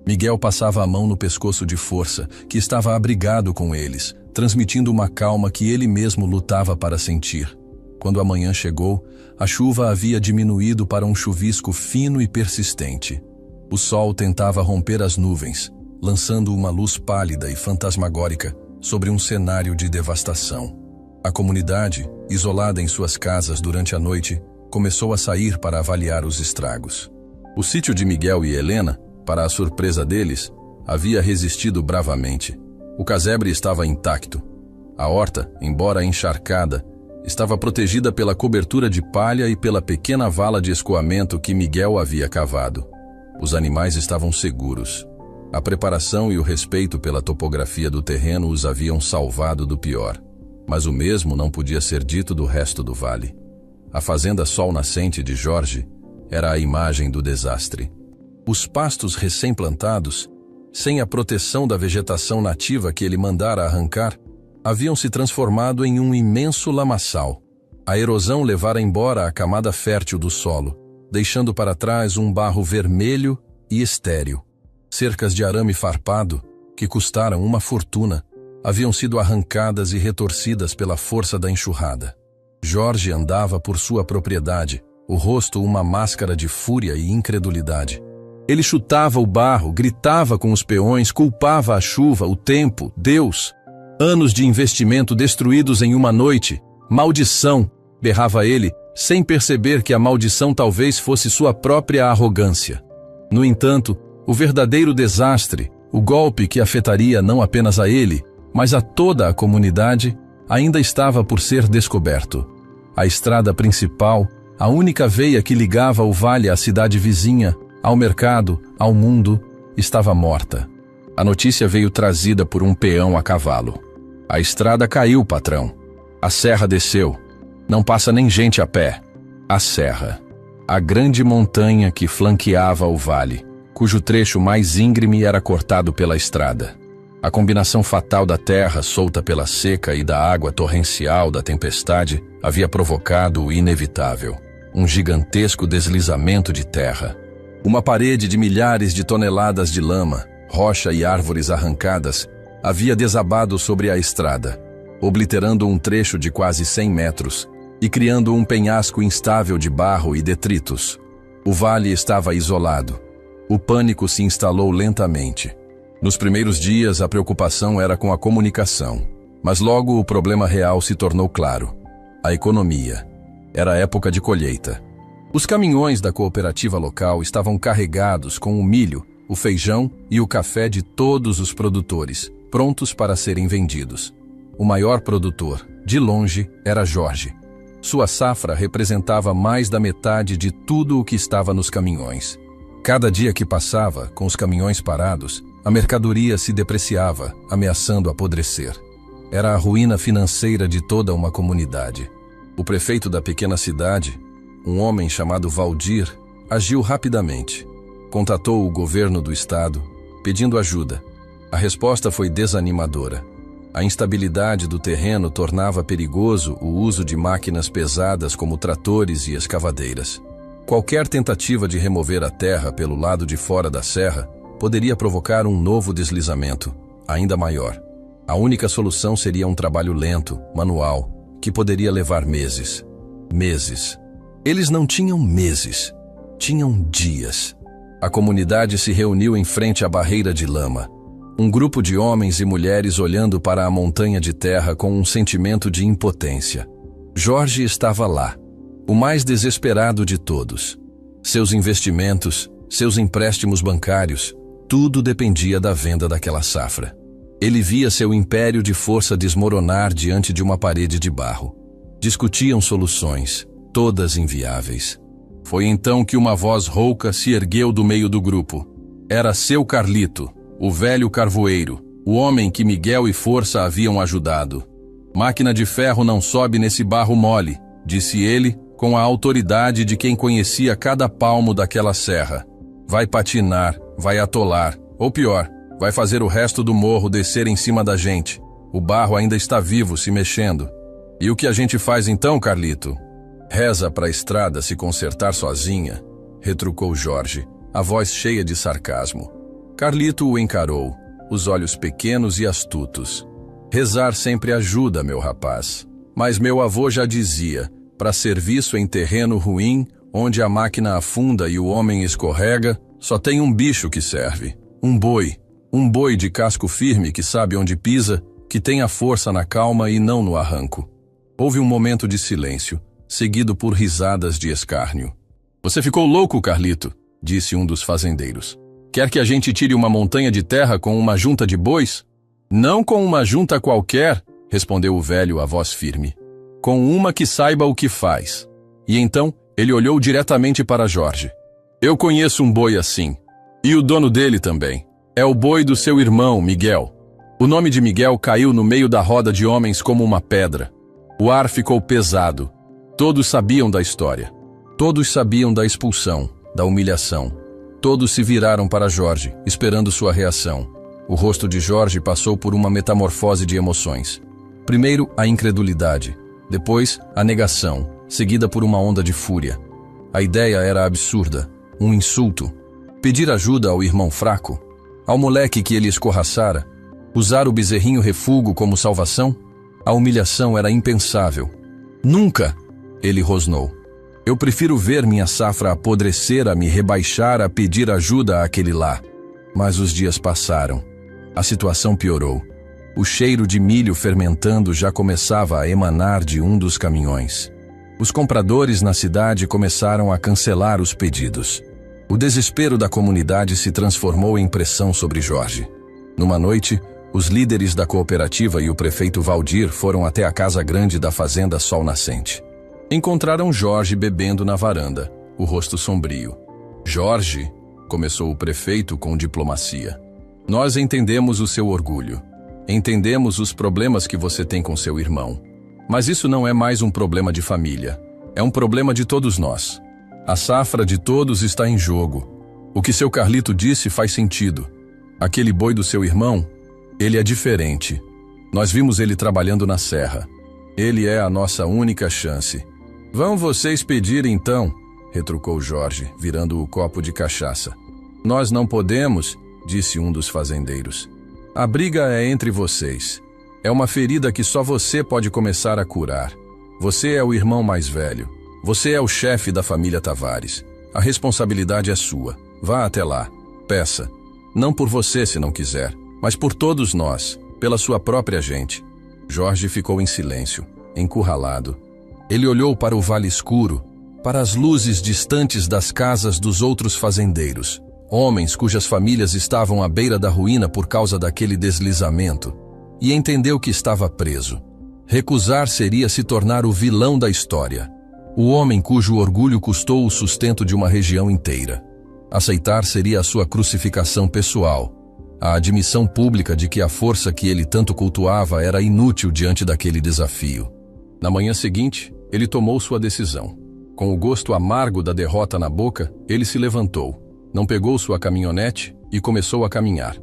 S1: Miguel passava a mão no pescoço de Força, que estava abrigado com eles, transmitindo uma calma que ele mesmo lutava para sentir. Quando a manhã chegou, a chuva havia diminuído para um chuvisco fino e persistente. O sol tentava romper as nuvens, lançando uma luz pálida e fantasmagórica sobre um cenário de devastação. A comunidade, isolada em suas casas durante a noite, começou a sair para avaliar os estragos. O sítio de Miguel e Helena, para a surpresa deles, havia resistido bravamente. O casebre estava intacto. A horta, embora encharcada, estava protegida pela cobertura de palha e pela pequena vala de escoamento que Miguel havia cavado. Os animais estavam seguros. A preparação e o respeito pela topografia do terreno os haviam salvado do pior. Mas o mesmo não podia ser dito do resto do vale. A fazenda Sol Nascente de Jorge era a imagem do desastre. Os pastos recém-plantados, sem a proteção da vegetação nativa que ele mandara arrancar, haviam se transformado em um imenso lamaçal. A erosão levara embora a camada fértil do solo, deixando para trás um barro vermelho e estéril. Cercas de arame farpado, que custaram uma fortuna, haviam sido arrancadas e retorcidas pela força da enxurrada. Jorge andava por sua propriedade, o rosto uma máscara de fúria e incredulidade. Ele chutava o barro, gritava com os peões, culpava a chuva, o tempo, Deus. Anos de investimento destruídos em uma noite. Maldição, berrava ele, sem perceber que a maldição talvez fosse sua própria arrogância. No entanto, o verdadeiro desastre, o golpe que afetaria não apenas a ele, mas a toda a comunidade, ainda estava por ser descoberto. A estrada principal, a única veia que ligava o vale à cidade vizinha, ao mercado, ao mundo, estava morta. A notícia veio trazida por um peão a cavalo. A estrada caiu, patrão. A serra desceu. Não passa nem gente a pé. A serra. A grande montanha que flanqueava o vale, cujo trecho mais íngreme era cortado pela estrada. A combinação fatal da terra solta pela seca e da água torrencial da tempestade havia provocado o inevitável. Um gigantesco deslizamento de terra. Uma parede de milhares de toneladas de lama, rocha e árvores arrancadas havia desabado sobre a estrada, obliterando um trecho de quase 100 metros e criando um penhasco instável de barro e detritos. O vale estava isolado. O pânico se instalou lentamente. Nos primeiros dias, a preocupação era com a comunicação, mas logo o problema real se tornou claro. A economia. Era época de colheita. Os caminhões da cooperativa local estavam carregados com o milho, o feijão e o café de todos os produtores, prontos para serem vendidos. O maior produtor, de longe, era Jorge. Sua safra representava mais da metade de tudo o que estava nos caminhões. Cada dia que passava, com os caminhões parados, a mercadoria se depreciava, ameaçando apodrecer. Era a ruína financeira de toda uma comunidade. O prefeito da pequena cidade, um homem chamado Valdir, agiu rapidamente. Contatou o governo do estado, pedindo ajuda. A resposta foi desanimadora. A instabilidade do terreno tornava perigoso o uso de máquinas pesadas como tratores e escavadeiras. Qualquer tentativa de remover a terra pelo lado de fora da serra poderia provocar um novo deslizamento, ainda maior. A única solução seria um trabalho lento, manual, que poderia levar meses. Meses. Eles não tinham meses, tinham dias. A comunidade se reuniu em frente à barreira de lama. Um grupo de homens e mulheres olhando para a montanha de terra com um sentimento de impotência. Jorge estava lá, o mais desesperado de todos. Seus investimentos, seus empréstimos bancários, tudo dependia da venda daquela safra. Ele via seu império de força desmoronar diante de uma parede de barro. Discutiam soluções, todas inviáveis. Foi então que uma voz rouca se ergueu do meio do grupo. Era seu Carlito, o velho carvoeiro, o homem que Miguel e Força haviam ajudado. Máquina de ferro não sobe nesse barro mole, disse ele, com a autoridade de quem conhecia cada palmo daquela serra. Vai patinar, vai atolar, ou pior, vai fazer o resto do morro descer em cima da gente. O barro ainda está vivo, se mexendo. E o que a gente faz então, Carlito? Reza para a estrada se consertar sozinha, retrucou Jorge, a voz cheia de sarcasmo. Carlito o encarou, os olhos pequenos e astutos. Rezar sempre ajuda, meu rapaz. Mas meu avô já dizia, para serviço em terreno ruim, onde a máquina afunda e o homem escorrega, só tem um bicho que serve. Um boi de casco firme que sabe onde pisa, que tem a força na calma e não no arranco. Houve um momento de silêncio, seguido por risadas de escárnio. Você ficou louco, Carlito, disse um dos fazendeiros. Quer que a gente tire uma montanha de terra com uma junta de bois? Não com uma junta qualquer, respondeu o velho a voz firme. Com uma que saiba o que faz. E então ele olhou diretamente para Jorge. Eu conheço um boi assim. E o dono dele também. É o boi do seu irmão, Miguel. O nome de Miguel caiu no meio da roda de homens como uma pedra. O ar ficou pesado. Todos sabiam da história. Todos sabiam da expulsão, da humilhação. Todos se viraram para Jorge, esperando sua reação. O rosto de Jorge passou por uma metamorfose de emoções. Primeiro, a incredulidade. Depois, a negação, seguida por uma onda de fúria. A ideia era absurda. Um insulto. Pedir ajuda ao irmão fraco? Ao moleque que ele escorraçara? Usar o bezerrinho refúgio como salvação? A humilhação era impensável. Nunca! Ele rosnou. Eu prefiro ver minha safra apodrecer a me rebaixar a pedir ajuda àquele lá. Mas os dias passaram. A situação piorou. O cheiro de milho fermentando já começava a emanar de um dos caminhões. Os compradores na cidade começaram a cancelar os pedidos. O desespero da comunidade se transformou em pressão sobre Jorge. Numa noite, os líderes da cooperativa e o prefeito Valdir foram até a casa grande da fazenda Sol Nascente. Encontraram Jorge bebendo na varanda, o rosto sombrio. Jorge, começou o prefeito com diplomacia. Nós entendemos o seu orgulho. Entendemos os problemas que você tem com seu irmão. Mas isso não é mais um problema de família. É um problema de todos nós. A safra de todos está em jogo. O que seu Carlito disse faz sentido. Aquele boi do seu irmão, ele é diferente. Nós vimos ele trabalhando na serra. Ele é a nossa única chance. Vão vocês pedir então, retrucou Jorge, virando o copo de cachaça. Nós não podemos, disse um dos fazendeiros. A briga é entre vocês. É uma ferida que só você pode começar a curar. Você é o irmão mais velho. Você é o chefe da família Tavares. A responsabilidade é sua. Vá até lá. Peça. Não por você se não quiser, mas por todos nós, pela sua própria gente. Jorge ficou em silêncio, encurralado. Ele olhou para o vale escuro, para as luzes distantes das casas dos outros fazendeiros, homens cujas famílias estavam à beira da ruína por causa daquele deslizamento, e entendeu que estava preso. Recusar seria se tornar o vilão da história, o homem cujo orgulho custou o sustento de uma região inteira. Aceitar seria a sua crucificação pessoal, a admissão pública de que a força que ele tanto cultuava era inútil diante daquele desafio. Na manhã seguinte, ele tomou sua decisão. Com o gosto amargo da derrota na boca, ele se levantou, não pegou sua caminhonete e começou a caminhar.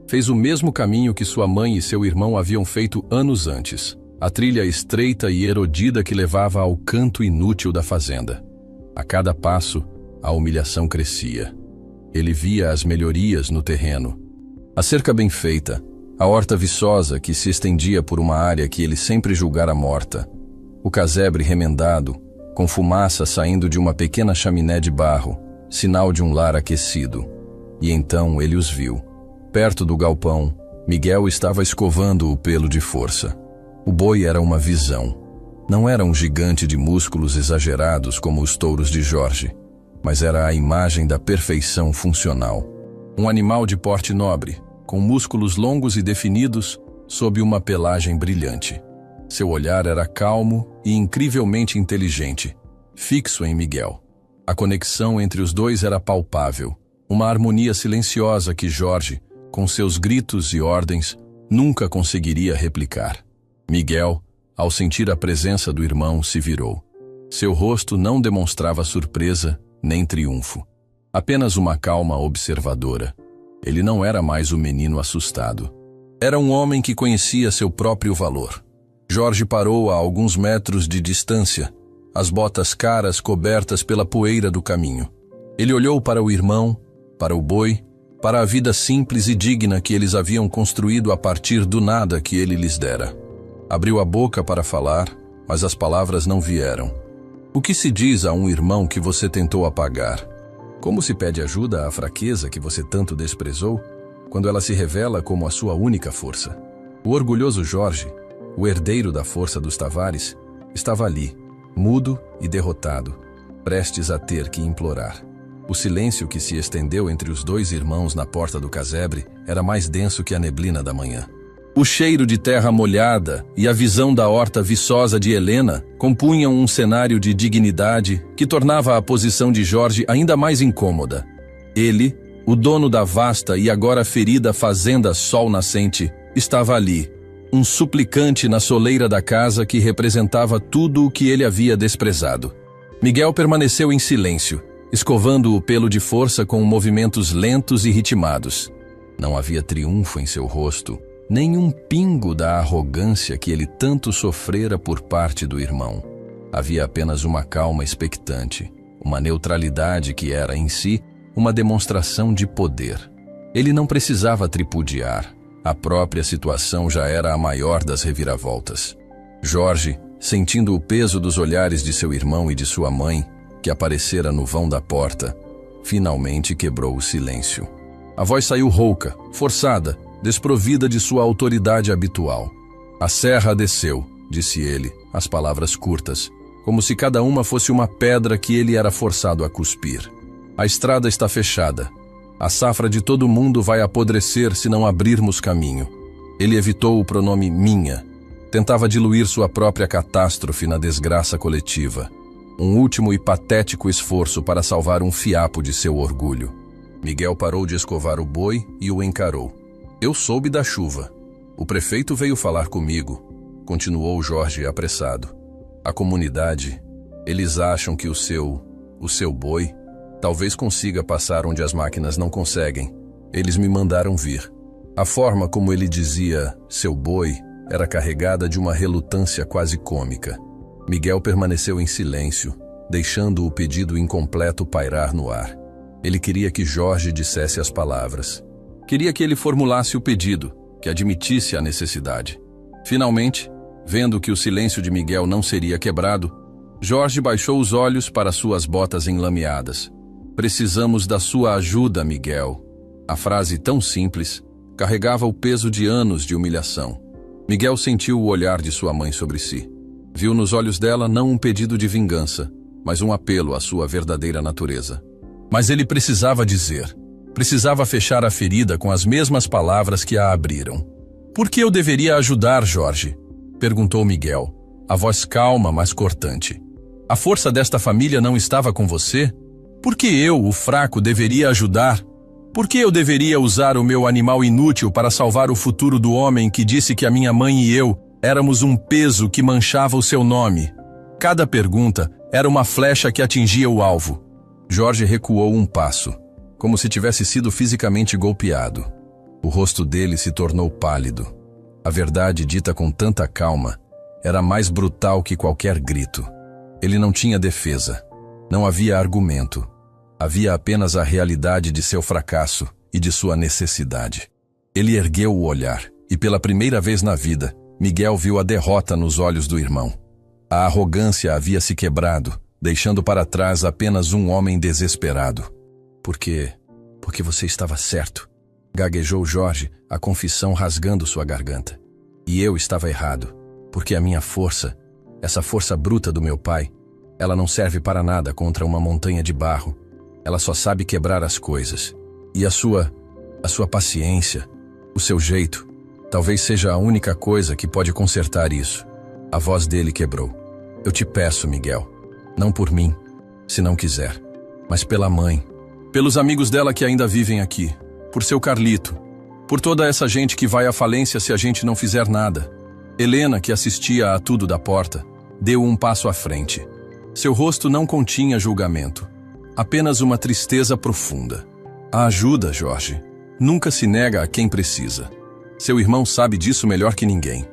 S1: Fez o mesmo caminho que sua mãe e seu irmão haviam feito anos antes, a trilha estreita e erodida que levava ao canto inútil da fazenda. A cada passo, a humilhação crescia. Ele via as melhorias no terreno. A cerca bem feita, a horta viçosa que se estendia por uma área que ele sempre julgara morta, o casebre remendado, com fumaça saindo de uma pequena chaminé de barro, sinal de um lar aquecido. E então ele os viu. Perto do galpão, Miguel estava escovando o pelo de Força. O boi era uma visão. Não era um gigante de músculos exagerados como os touros de Jorge. mas era a imagem da perfeição funcional. Um animal de porte nobre, com músculos longos e definidos, sob uma pelagem brilhante. Seu olhar era calmo e incrivelmente inteligente, fixo em Miguel. A conexão entre os dois era palpável, uma harmonia silenciosa que Jorge, com seus gritos e ordens, nunca conseguiria replicar. Miguel, ao sentir a presença do irmão, se virou. Seu rosto não demonstrava surpresa nem triunfo, apenas uma calma observadora. Ele não era mais o menino assustado. Era um homem que conhecia seu próprio valor. Jorge parou a alguns metros de distância, as botas caras cobertas pela poeira do caminho. Ele olhou para o irmão, para o boi, para a vida simples e digna que eles haviam construído a partir do nada que ele lhes dera. Abriu a boca para falar, mas as palavras não vieram. O que se diz a um irmão que você tentou apagar? Como se pede ajuda à fraqueza que você tanto desprezou, quando ela se revela como a sua única força? O orgulhoso Jorge, o herdeiro da força dos Tavares, estava ali, mudo e derrotado, prestes a ter que implorar. O silêncio que se estendeu entre os dois irmãos na porta do casebre era mais denso que a neblina da manhã. O cheiro de terra molhada e a visão da horta viçosa de Helena compunham um cenário de dignidade que tornava a posição de Jorge ainda mais incômoda. Ele, o dono da vasta e agora ferida fazenda Sol Nascente, estava ali, um suplicante na soleira da casa que representava tudo o que ele havia desprezado. Miguel permaneceu em silêncio, escovando o pelo de força com movimentos lentos e ritmados. Não havia triunfo em seu rosto, nem um pingo da arrogância que ele tanto sofrera por parte do irmão. Havia apenas uma calma expectante, uma neutralidade que era, em si, uma demonstração de poder. Ele não precisava tripudiar. A própria situação já era a maior das reviravoltas. Jorge, sentindo o peso dos olhares de seu irmão e de sua mãe, que aparecera no vão da porta, finalmente quebrou o silêncio. A voz saiu rouca, forçada, desprovida de sua autoridade habitual. A serra desceu, disse ele, as palavras curtas, como se cada uma fosse uma pedra que ele era forçado a cuspir. A estrada está fechada. A safra de todo mundo vai apodrecer se não abrirmos caminho. Ele evitou o pronome minha. Tentava diluir sua própria catástrofe na desgraça coletiva. Um último e patético esforço para salvar um fiapo de seu orgulho. Miguel parou de escovar o boi e o encarou. Eu soube da chuva. O prefeito veio falar comigo, continuou Jorge apressado. A comunidade, eles acham que o seu boi, talvez consiga passar onde as máquinas não conseguem. Eles me mandaram vir. A forma como ele dizia seu boi era carregada de uma relutância quase cômica. Miguel permaneceu em silêncio, deixando o pedido incompleto pairar no ar. Ele queria que Jorge dissesse as palavras. Queria que ele formulasse o pedido, que admitisse a necessidade. Finalmente, vendo que o silêncio de Miguel não seria quebrado, Jorge baixou os olhos para suas botas enlameadas. Precisamos da sua ajuda, Miguel. A frase tão simples carregava o peso de anos de humilhação. Miguel sentiu o olhar de sua mãe sobre si. Viu nos olhos dela não um pedido de vingança, mas um apelo à sua verdadeira natureza. Mas ele precisava dizer. Precisava fechar a ferida com as mesmas palavras que a abriram. Por que eu deveria ajudar, Jorge? Perguntou Miguel, a voz calma, mas cortante. A força desta família não estava com você? Por que eu, o fraco, deveria ajudar? Por que eu deveria usar o meu animal inútil para salvar o futuro do homem que disse que a minha mãe e eu éramos um peso que manchava o seu nome? Cada pergunta era uma flecha que atingia o alvo. Jorge recuou um passo, como se tivesse sido fisicamente golpeado. O rosto dele se tornou pálido. A verdade, dita com tanta calma, era mais brutal que qualquer grito. Ele não tinha defesa. Não havia argumento. Havia apenas a realidade de seu fracasso e de sua necessidade. Ele ergueu o olhar, e pela primeira vez na vida, Miguel viu a derrota nos olhos do irmão. A arrogância havia se quebrado, deixando para trás apenas um homem desesperado. Porque você estava certo, gaguejou Jorge, a confissão rasgando sua garganta. E eu estava errado, porque a minha força, essa força bruta do meu pai, ela não serve para nada contra uma montanha de barro Ela só sabe quebrar as coisas. E a sua paciência, o seu jeito, talvez seja a única coisa que pode consertar isso. A voz dele quebrou. Eu te peço, Miguel, não por mim, se não quiser, mas pela mãe, pelos amigos dela que ainda vivem aqui, por seu Carlito, por toda essa gente que vai à falência se a gente não fizer nada. Helena, que assistia a tudo da porta, deu um passo à frente. Seu rosto não continha julgamento, apenas uma tristeza profunda. A ajuda, Jorge, nunca se nega a quem precisa. Seu irmão sabe disso melhor que ninguém.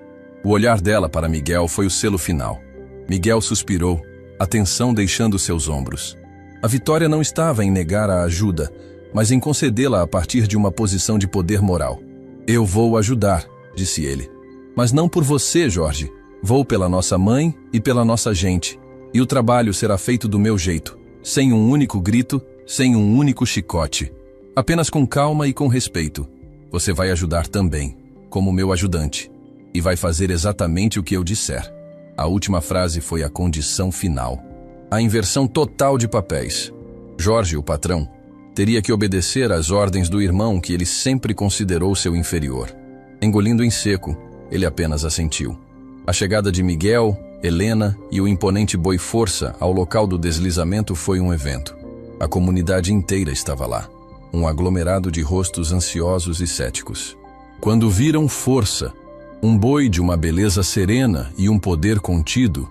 S1: O olhar dela para Miguel foi o selo final. Miguel suspirou, a tensão deixando seus ombros. A vitória não estava em negar a ajuda, mas em concedê-la a partir de uma posição de poder moral. Eu vou ajudar, disse ele. Mas não por você, Jorge. Vou pela nossa mãe e pela nossa gente. E o trabalho será feito do meu jeito, sem um único grito, sem um único chicote. Apenas com calma e com respeito. Você vai ajudar também, como meu ajudante. E vai fazer exatamente o que eu disser. A última frase foi a condição final. A inversão total de papéis. Jorge, o patrão, teria que obedecer às ordens do irmão que ele sempre considerou seu inferior. Engolindo em seco, ele apenas assentiu. A chegada de Miguel, Helena e o imponente boi Força ao local do deslizamento foi um evento. A comunidade inteira estava lá, um aglomerado de rostos ansiosos e céticos. Quando viram Força, um boi de uma beleza serena e um poder contido,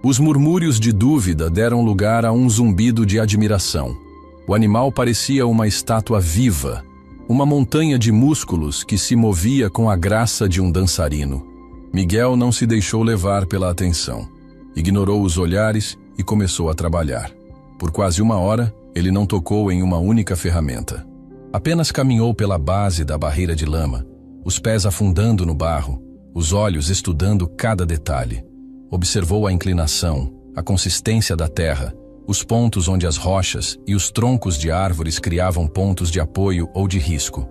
S1: os murmúrios de dúvida deram lugar a um zumbido de admiração. O animal parecia uma estátua viva, uma montanha de músculos que se movia com a graça de um dançarino. Miguel não se deixou levar pela atenção. Ignorou os olhares e começou a trabalhar. Por quase uma hora, ele não tocou em uma única ferramenta. Apenas caminhou pela base da barreira de lama, os pés afundando no barro, os olhos estudando cada detalhe. Observou a inclinação, a consistência da terra, os pontos onde as rochas e os troncos de árvores criavam pontos de apoio ou de risco.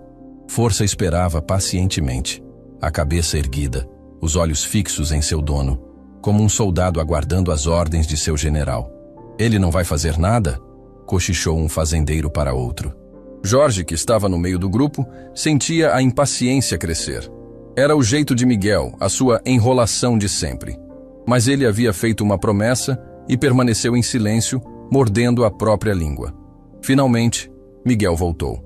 S1: Força esperava pacientemente, a cabeça erguida, os olhos fixos em seu dono, como um soldado aguardando as ordens de seu general. Ele não vai fazer nada? Cochichou um fazendeiro para outro. Jorge, que estava no meio do grupo, sentia a impaciência crescer. Era o jeito de Miguel, a sua enrolação de sempre. Mas ele havia feito uma promessa e permaneceu em silêncio, mordendo a própria língua. Finalmente, Miguel voltou.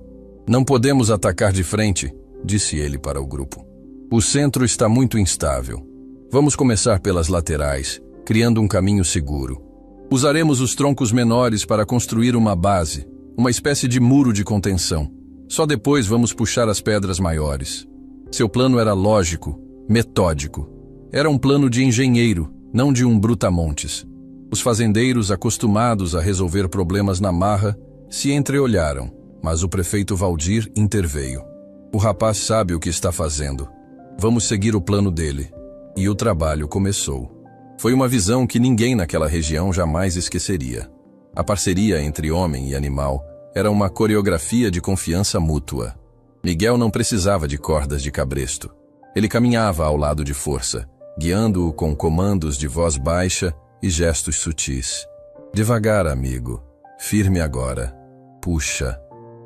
S1: Não podemos atacar de frente, disse ele para o grupo. O centro está muito instável. Vamos começar pelas laterais, criando um caminho seguro. Usaremos os troncos menores para construir uma base, uma espécie de muro de contenção. Só depois vamos puxar as pedras maiores. Seu plano era lógico, metódico. Era um plano de engenheiro, não de um brutamontes. Os fazendeiros, acostumados a resolver problemas na marra, se entreolharam, mas o prefeito Valdir interveio. O rapaz sabe o que está fazendo. Vamos seguir o plano dele. E o trabalho começou. Foi uma visão que ninguém naquela região jamais esqueceria. A parceria entre homem e animal era uma coreografia de confiança mútua. Miguel não precisava de cordas de cabresto. Ele caminhava ao lado de Força, guiando-o com comandos de voz baixa e gestos sutis. Devagar, amigo. Firme agora. Puxa.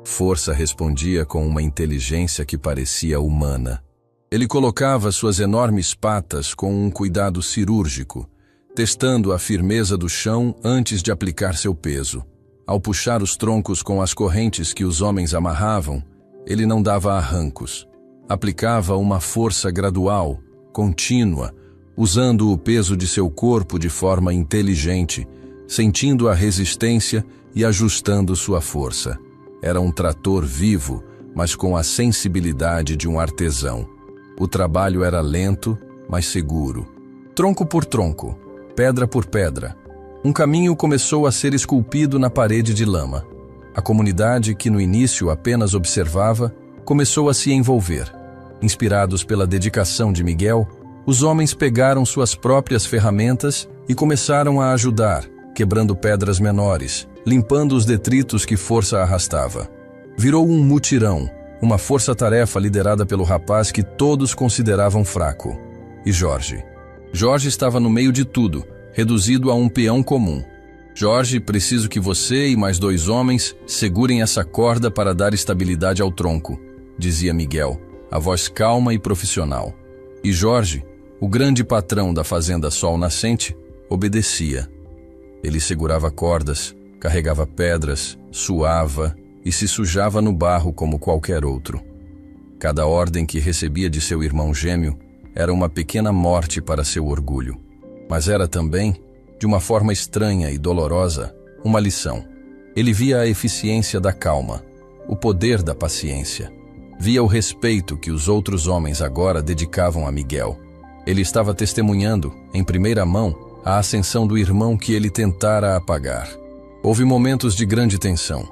S1: Força respondia com uma inteligência que parecia humana. Ele colocava suas enormes patas com um cuidado cirúrgico, testando a firmeza do chão antes de aplicar seu peso. Ao puxar os troncos com as correntes que os homens amarravam, ele não dava arrancos. Aplicava uma força gradual, contínua, usando o peso de seu corpo de forma inteligente, sentindo a resistência e ajustando sua força. Era um trator vivo, mas com a sensibilidade de um artesão. O trabalho era lento, mas seguro. Tronco por tronco, pedra por pedra, um caminho começou a ser esculpido na parede de lama. A comunidade, que no início apenas observava, começou a se envolver. Inspirados pela dedicação de Miguel, os homens pegaram suas próprias ferramentas e começaram a ajudar, quebrando pedras menores, limpando os detritos que Força arrastava. Virou um mutirão, uma força-tarefa liderada pelo rapaz que todos consideravam fraco. E Jorge? Jorge estava no meio de tudo, reduzido a um peão comum. Jorge, preciso que você e mais 2 homens segurem essa corda para dar estabilidade ao tronco, dizia Miguel, a voz calma e profissional. E Jorge, o grande patrão da fazenda Sol Nascente, obedecia. Ele segurava cordas, carregava pedras, suava e se sujava no barro como qualquer outro. Cada ordem que recebia de seu irmão gêmeo era uma pequena morte para seu orgulho. Mas era também, de uma forma estranha e dolorosa, uma lição. Ele via a eficiência da calma, o poder da paciência. Via o respeito que os outros homens agora dedicavam a Miguel. Ele estava testemunhando, em primeira mão, a ascensão do irmão que ele tentara apagar. Houve momentos de grande tensão.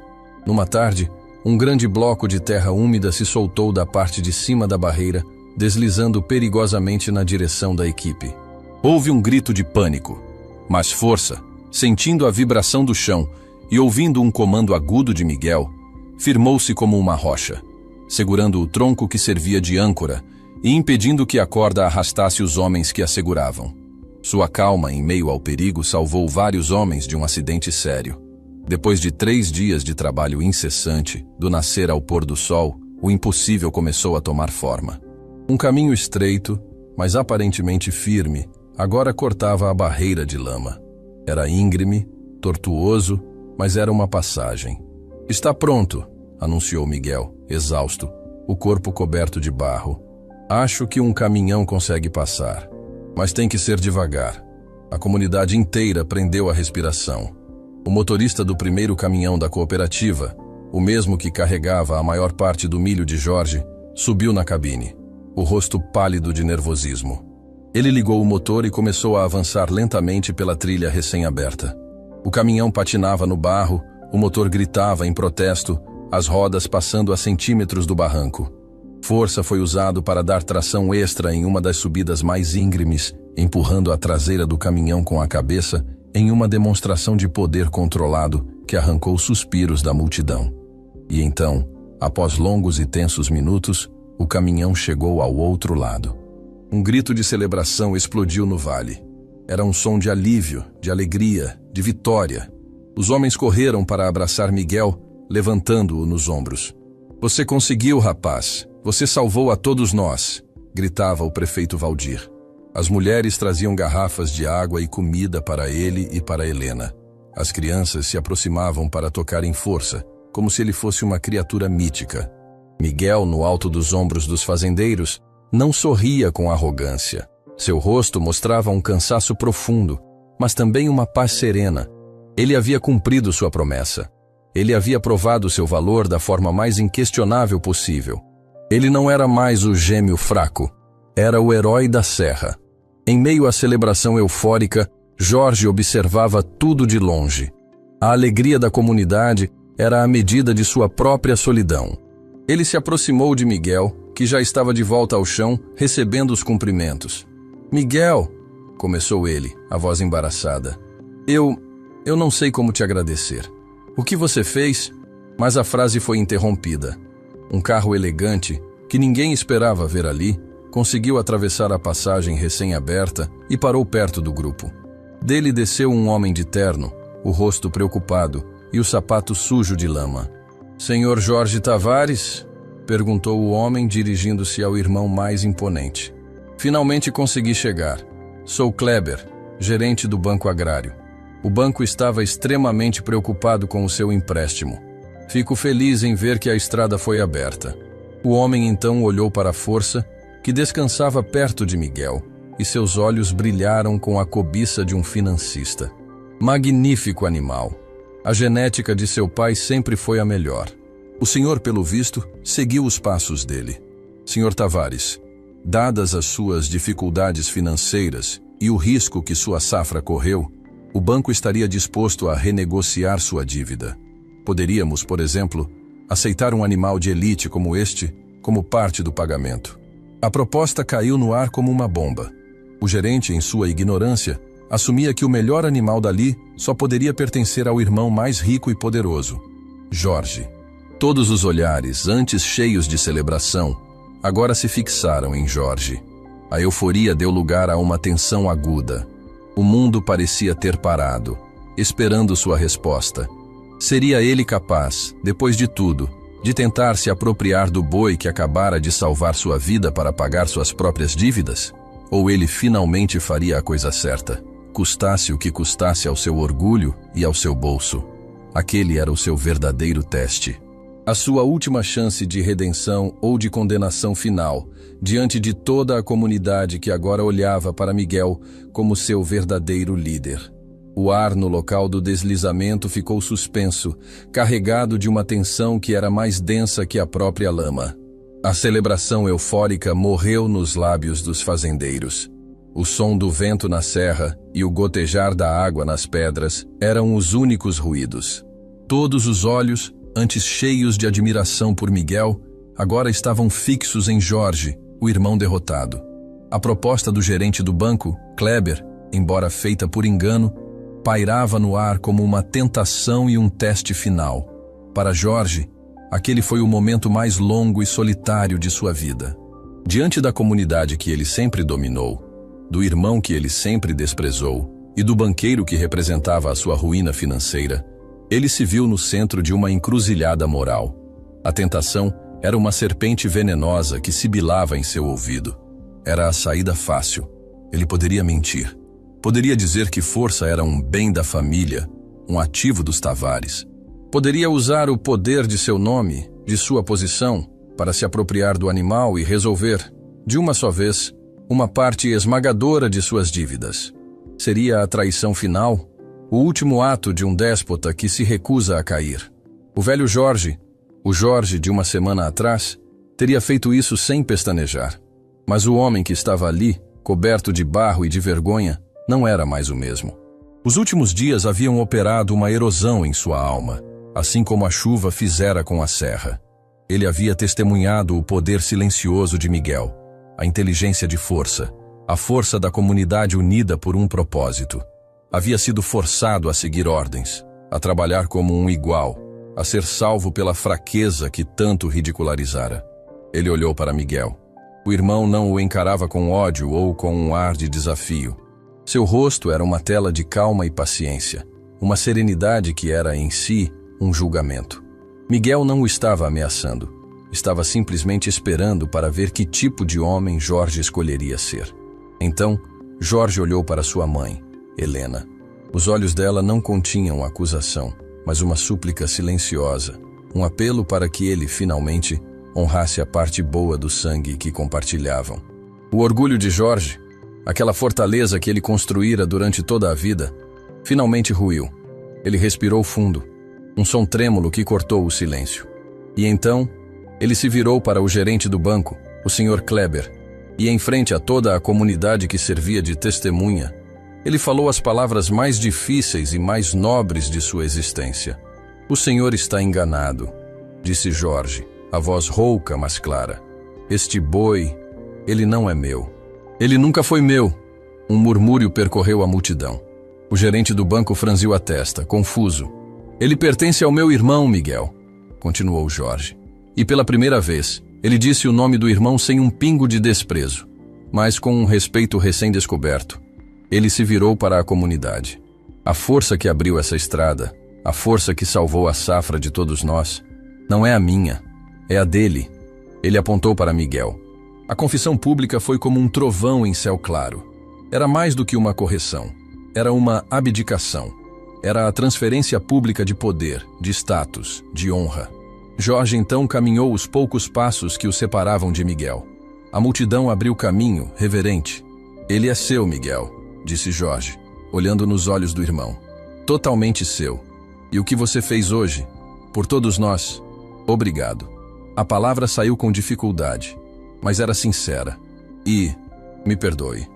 S1: Numa tarde, um grande bloco de terra úmida se soltou da parte de cima da barreira, deslizando perigosamente na direção da equipe. Houve um grito de pânico, mas Força, sentindo a vibração do chão e ouvindo um comando agudo de Miguel, firmou-se como uma rocha, segurando o tronco que servia de âncora e impedindo que a corda arrastasse os homens que a seguravam. Sua calma em meio ao perigo salvou vários homens de um acidente sério. Depois de 3 dias de trabalho incessante, do nascer ao pôr do sol, o impossível começou a tomar forma. Um caminho estreito, mas aparentemente firme, agora cortava a barreira de lama. Era íngreme, tortuoso, mas era uma passagem. "Está pronto", anunciou Miguel, exausto, o corpo coberto de barro. "Acho que um caminhão consegue passar, mas tem que ser devagar." A comunidade inteira prendeu a respiração. O motorista do primeiro caminhão da cooperativa, o mesmo que carregava a maior parte do milho de Jorge, subiu na cabine, o rosto pálido de nervosismo. Ele ligou o motor e começou a avançar lentamente pela trilha recém-aberta. O caminhão patinava no barro, o motor gritava em protesto, as rodas passando a centímetros do barranco. Força foi usado para dar tração extra em uma das subidas mais íngremes, empurrando a traseira do caminhão com a cabeça em uma demonstração de poder controlado que arrancou suspiros da multidão. E então, após longos e tensos minutos, o caminhão chegou ao outro lado. Um grito de celebração explodiu no vale. Era um som de alívio, de alegria, de vitória. Os homens correram para abraçar Miguel, levantando-o nos ombros. "Você conseguiu, rapaz! Você salvou a todos nós!" gritava o prefeito Valdir. As mulheres traziam garrafas de água e comida para ele e para Helena. As crianças se aproximavam para tocar em Força, como se ele fosse uma criatura mítica. Miguel, no alto dos ombros dos fazendeiros, não sorria com arrogância. Seu rosto mostrava um cansaço profundo, mas também uma paz serena. Ele havia cumprido sua promessa. Ele havia provado seu valor da forma mais inquestionável possível. Ele não era mais o gêmeo fraco. Era o herói da serra. Em meio à celebração eufórica, Jorge observava tudo de longe. A alegria da comunidade era a medida de sua própria solidão. Ele se aproximou de Miguel, que já estava de volta ao chão, recebendo os cumprimentos. "Miguel", começou ele, a voz embaraçada. Eu não sei como te agradecer. O que você fez?" Mas a frase foi interrompida. Um carro elegante, que ninguém esperava ver ali, conseguiu atravessar a passagem recém-aberta e parou perto do grupo. Dele desceu um homem de terno, o rosto preocupado e o sapato sujo de lama. "Senhor Jorge Tavares?" perguntou o homem, dirigindo-se ao irmão mais imponente. "Finalmente consegui chegar. Sou Kleber, gerente do Banco Agrário. O banco estava extremamente preocupado com o seu empréstimo. Fico feliz em ver que a estrada foi aberta." O homem então olhou para a Força, que descansava perto de Miguel, e seus olhos brilharam com a cobiça de um financista. "Magnífico animal. A genética de seu pai sempre foi a melhor." O senhor, pelo visto, seguiu os passos dele. "Senhor Tavares, dadas as suas dificuldades financeiras e o risco que sua safra correu, o banco estaria disposto a renegociar sua dívida. Poderíamos, por exemplo, aceitar um animal de elite como este como parte do pagamento." A proposta caiu no ar como uma bomba. O gerente, em sua ignorância, assumia que o melhor animal dali só poderia pertencer ao irmão mais rico e poderoso, Jorge. Todos os olhares, antes cheios de celebração, agora se fixaram em Jorge. A euforia deu lugar a uma tensão aguda. O mundo parecia ter parado, esperando sua resposta. Seria ele capaz, depois de tudo, de tentar se apropriar do boi que acabara de salvar sua vida para pagar suas próprias dívidas? Ou ele finalmente faria a coisa certa, custasse o que custasse ao seu orgulho e ao seu bolso? Aquele era o seu verdadeiro teste. A sua última chance de redenção ou de condenação final, diante de toda a comunidade que agora olhava para Miguel como seu verdadeiro líder. O ar no local do deslizamento ficou suspenso, carregado de uma tensão que era mais densa que a própria lama. A celebração eufórica morreu nos lábios dos fazendeiros. O som do vento na serra e o gotejar da água nas pedras eram os únicos ruídos. Todos os olhos, antes cheios de admiração por Miguel, agora estavam fixos em Jorge, o irmão derrotado. A proposta do gerente do banco, Kleber, embora feita por engano, pairava no ar como uma tentação e um teste final. Para Jorge, aquele foi o momento mais longo e solitário de sua vida. Diante da comunidade que ele sempre dominou, do irmão que ele sempre desprezou e do banqueiro que representava a sua ruína financeira, ele se viu no centro de uma encruzilhada moral. A tentação era uma serpente venenosa que sibilava em seu ouvido. Era a saída fácil. Ele poderia mentir. Poderia dizer que força era um bem da família, um ativo dos Tavares. Poderia usar o poder de seu nome, de sua posição, para se apropriar do animal e resolver, de uma só vez, uma parte esmagadora de suas dívidas. Seria a traição final, o último ato de um déspota que se recusa a cair. O velho Jorge, o Jorge de uma semana atrás, teria feito isso sem pestanejar. Mas o homem que estava ali, coberto de barro e de vergonha, não era mais o mesmo. Os últimos dias haviam operado uma erosão em sua alma, assim como a chuva fizera com a serra. Ele havia testemunhado o poder silencioso de Miguel, a inteligência de força, a força da comunidade unida por um propósito. Havia sido forçado a seguir ordens, a trabalhar como um igual, a ser salvo pela fraqueza que tanto ridicularizara. Ele olhou para Miguel. O irmão não o encarava com ódio ou com um ar de desafio. Seu rosto era uma tela de calma e paciência, uma serenidade que era em si um julgamento. Miguel não o estava ameaçando, estava simplesmente esperando para ver que tipo de homem Jorge escolheria ser. Então, Jorge olhou para sua mãe, Helena. Os olhos dela não continham acusação, mas uma súplica silenciosa, um apelo para que ele, finalmente, honrasse a parte boa do sangue que compartilhavam. O orgulho de Jorge, aquela fortaleza que ele construíra durante toda a vida, finalmente ruiu. Ele respirou fundo, um som trêmulo que cortou o silêncio. E então, ele se virou para o gerente do banco, o Sr. Kleber, e em frente a toda a comunidade que servia de testemunha, ele falou as palavras mais difíceis e mais nobres de sua existência. "O senhor está enganado", disse Jorge, a voz rouca, mas clara. "Este boi, ele não é meu. Ele nunca foi meu." Um murmúrio percorreu a multidão. O gerente do banco franziu a testa, confuso. "Ele pertence ao meu irmão, Miguel", continuou Jorge. E pela primeira vez, ele disse o nome do irmão sem um pingo de desprezo, mas com um respeito recém-descoberto. Ele se virou para a comunidade. "A força que abriu essa estrada, a força que salvou a safra de todos nós, não é a minha, é a dele." Ele apontou para Miguel. A confissão pública foi como um trovão em céu claro. Era mais do que uma correção. Era uma abdicação. Era a transferência pública de poder, de status, de honra. Jorge então caminhou os poucos passos que o separavam de Miguel. A multidão abriu caminho, reverente. "Ele é seu, Miguel", disse Jorge, olhando nos olhos do irmão. "Totalmente seu. E o que você fez hoje, por todos nós, obrigado." A palavra saiu com dificuldade, mas era sincera. "E, me perdoe."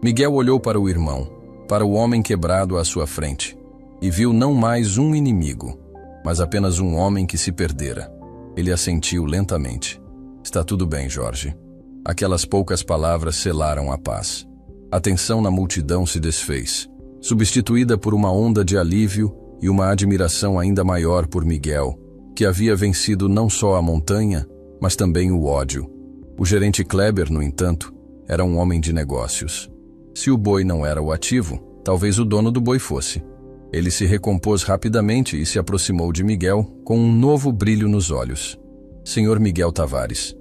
S1: Miguel olhou para o irmão, para o homem quebrado à sua frente, e viu não mais um inimigo, mas apenas um homem que se perdera. Ele assentiu lentamente. "Está tudo bem, Jorge." Aquelas poucas palavras selaram a paz. A tensão na multidão se desfez, substituída por uma onda de alívio e uma admiração ainda maior por Miguel, que havia vencido não só a montanha, mas também o ódio. O gerente Kleber, no entanto, era um homem de negócios. Se o boi não era o ativo, talvez o dono do boi fosse. Ele se recompôs rapidamente e se aproximou de Miguel com um novo brilho nos olhos. Senhor Miguel Tavares,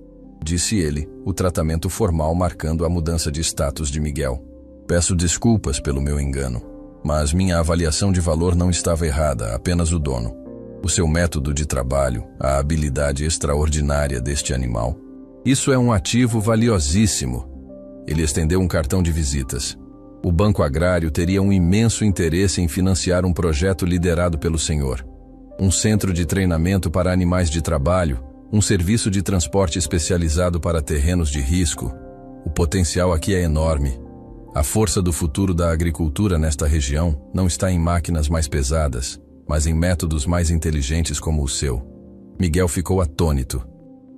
S1: disse ele, o tratamento formal marcando a mudança de status de Miguel. Peço desculpas pelo meu engano, mas minha avaliação de valor não estava errada, apenas o dono. O seu método de trabalho, a habilidade extraordinária deste animal. Isso é um ativo valiosíssimo. Ele estendeu um cartão de visitas. O Banco Agrário teria um imenso interesse em financiar um projeto liderado pelo senhor. Um centro de treinamento para animais de trabalho, um serviço de transporte especializado para terrenos de risco. O potencial aqui é enorme. A força do futuro da agricultura nesta região não está em máquinas mais pesadas, mas em métodos mais inteligentes como o seu. Miguel ficou atônito.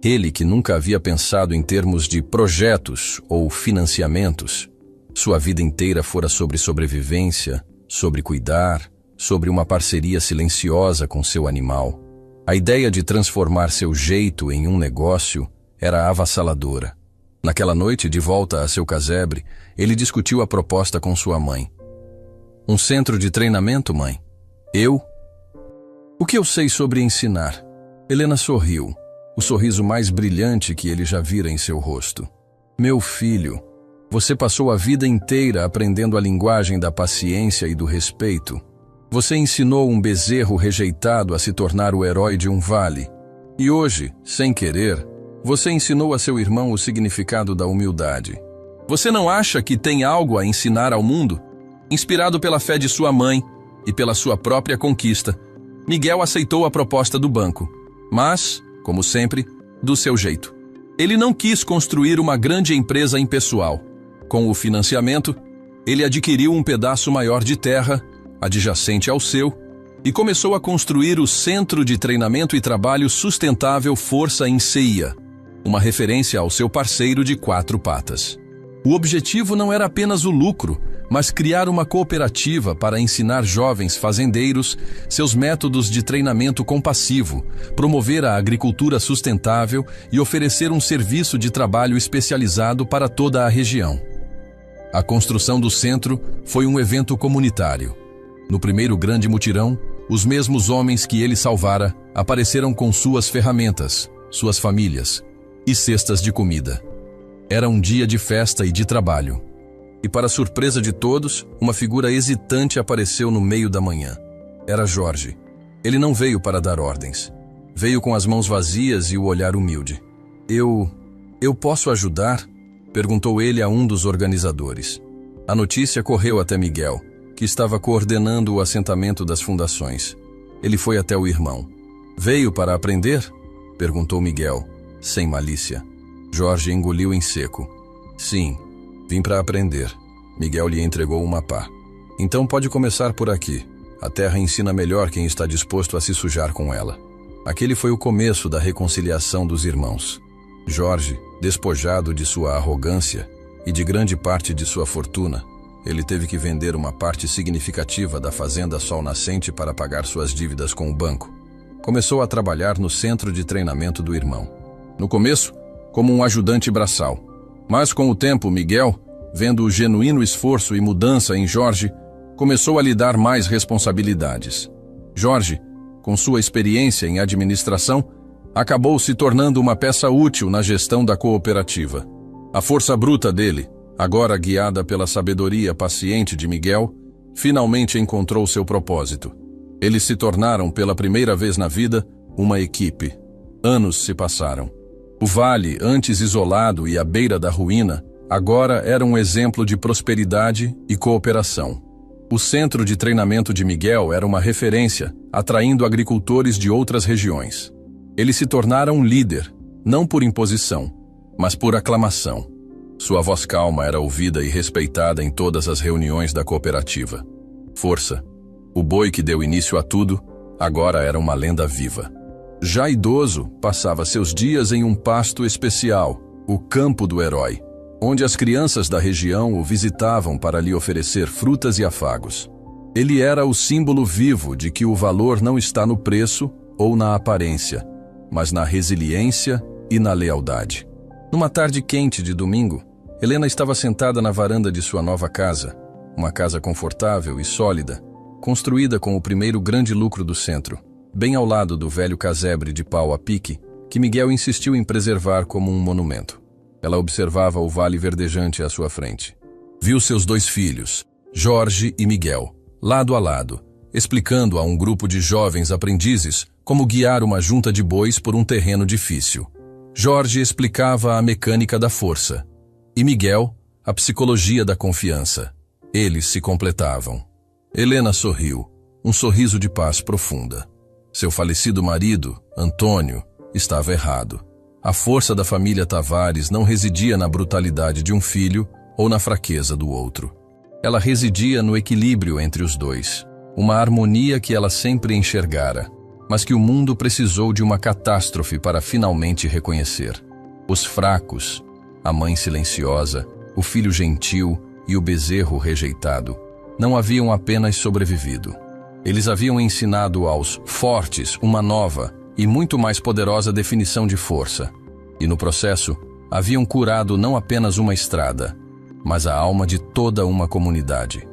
S1: Ele, que nunca havia pensado em termos de projetos ou financiamentos, sua vida inteira fora sobre sobrevivência, sobre cuidar, sobre uma parceria silenciosa com seu animal. A ideia de transformar seu jeito em um negócio era avassaladora. Naquela noite, de volta a seu casebre, ele discutiu a proposta com sua mãe. Um centro de treinamento, mãe? Eu? O que eu sei sobre ensinar? Helena sorriu, o sorriso mais brilhante que ele já vira em seu rosto. Meu filho, você passou a vida inteira aprendendo a linguagem da paciência e do respeito. Você ensinou um bezerro rejeitado a se tornar o herói de um vale. E hoje, sem querer, você ensinou a seu irmão o significado da humildade. Você não acha que tem algo a ensinar ao mundo? Inspirado pela fé de sua mãe e pela sua própria conquista, Miguel aceitou a proposta do banco, mas, como sempre, do seu jeito. Ele não quis construir uma grande empresa impessoal. Com o financiamento, ele adquiriu um pedaço maior de terra, adjacente ao seu, e começou a construir o Centro de Treinamento e Trabalho Sustentável Força em CIA, uma referência ao seu parceiro de 4 patas. O objetivo não era apenas o lucro, mas criar uma cooperativa para ensinar jovens fazendeiros seus métodos de treinamento compassivo, promover a agricultura sustentável e oferecer um serviço de trabalho especializado para toda a região. A construção do centro foi um evento comunitário. No primeiro grande mutirão, os mesmos homens que ele salvara apareceram com suas ferramentas, suas famílias e cestas de comida. Era um dia de festa e de trabalho. E para surpresa de todos, uma figura hesitante apareceu no meio da manhã. Era Jorge. Ele não veio para dar ordens. Veio com as mãos vazias e o olhar humilde. Eu posso ajudar? Perguntou ele a um dos organizadores. A notícia correu até Miguel, que estava coordenando o assentamento das fundações. Ele foi até o irmão. Veio para aprender? Perguntou Miguel, sem malícia. Jorge engoliu em seco. Sim, vim para aprender. Miguel lhe entregou uma pá. Então pode começar por aqui. A terra ensina melhor quem está disposto a se sujar com ela. Aquele foi o começo da reconciliação dos irmãos. Jorge, despojado de sua arrogância e de grande parte de sua fortuna, ele teve que vender uma parte significativa da fazenda Sol Nascente para pagar suas dívidas com o banco. Começou a trabalhar no centro de treinamento do irmão. No começo, como um ajudante braçal. Mas com o tempo, Miguel, vendo o genuíno esforço e mudança em Jorge, começou a lhe dar mais responsabilidades. Jorge, com sua experiência em administração, acabou se tornando uma peça útil na gestão da cooperativa. A força bruta dele, agora guiada pela sabedoria paciente de Miguel, finalmente encontrou seu propósito. Eles se tornaram, pela primeira vez na vida, uma equipe. Anos se passaram. O vale, antes isolado e à beira da ruína, agora era um exemplo de prosperidade e cooperação. O centro de treinamento de Miguel era uma referência, atraindo agricultores de outras regiões. Eles se tornaram líder, não por imposição, mas por aclamação. Sua voz calma era ouvida e respeitada em todas as reuniões da cooperativa. Força, o boi que deu início a tudo, agora era uma lenda viva. Já idoso, passava seus dias em um pasto especial, o Campo do Herói, onde as crianças da região o visitavam para lhe oferecer frutas e afagos. Ele era o símbolo vivo de que o valor não está no preço ou na aparência, mas na resiliência e na lealdade. Numa tarde quente de domingo, Helena estava sentada na varanda de sua nova casa, uma casa confortável e sólida, construída com o primeiro grande lucro do centro, bem ao lado do velho casebre de pau a pique, que Miguel insistiu em preservar como um monumento. Ela observava o vale verdejante à sua frente. Viu seus 2 filhos, Jorge e Miguel, lado a lado, explicando a um grupo de jovens aprendizes como guiar uma junta de bois por um terreno difícil. Jorge explicava a mecânica da força, e Miguel, a psicologia da confiança. Eles se completavam. Helena sorriu, um sorriso de paz profunda. Seu falecido marido, Antônio, estava errado. A força da família Tavares não residia na brutalidade de um filho ou na fraqueza do outro. Ela residia no equilíbrio entre os dois, uma harmonia que ela sempre enxergara, mas que o mundo precisou de uma catástrofe para finalmente reconhecer. Os fracos, a mãe silenciosa, o filho gentil e o bezerro rejeitado, não haviam apenas sobrevivido. Eles haviam ensinado aos fortes uma nova e muito mais poderosa definição de força, e no processo haviam curado não apenas uma estrada, mas a alma de toda uma comunidade.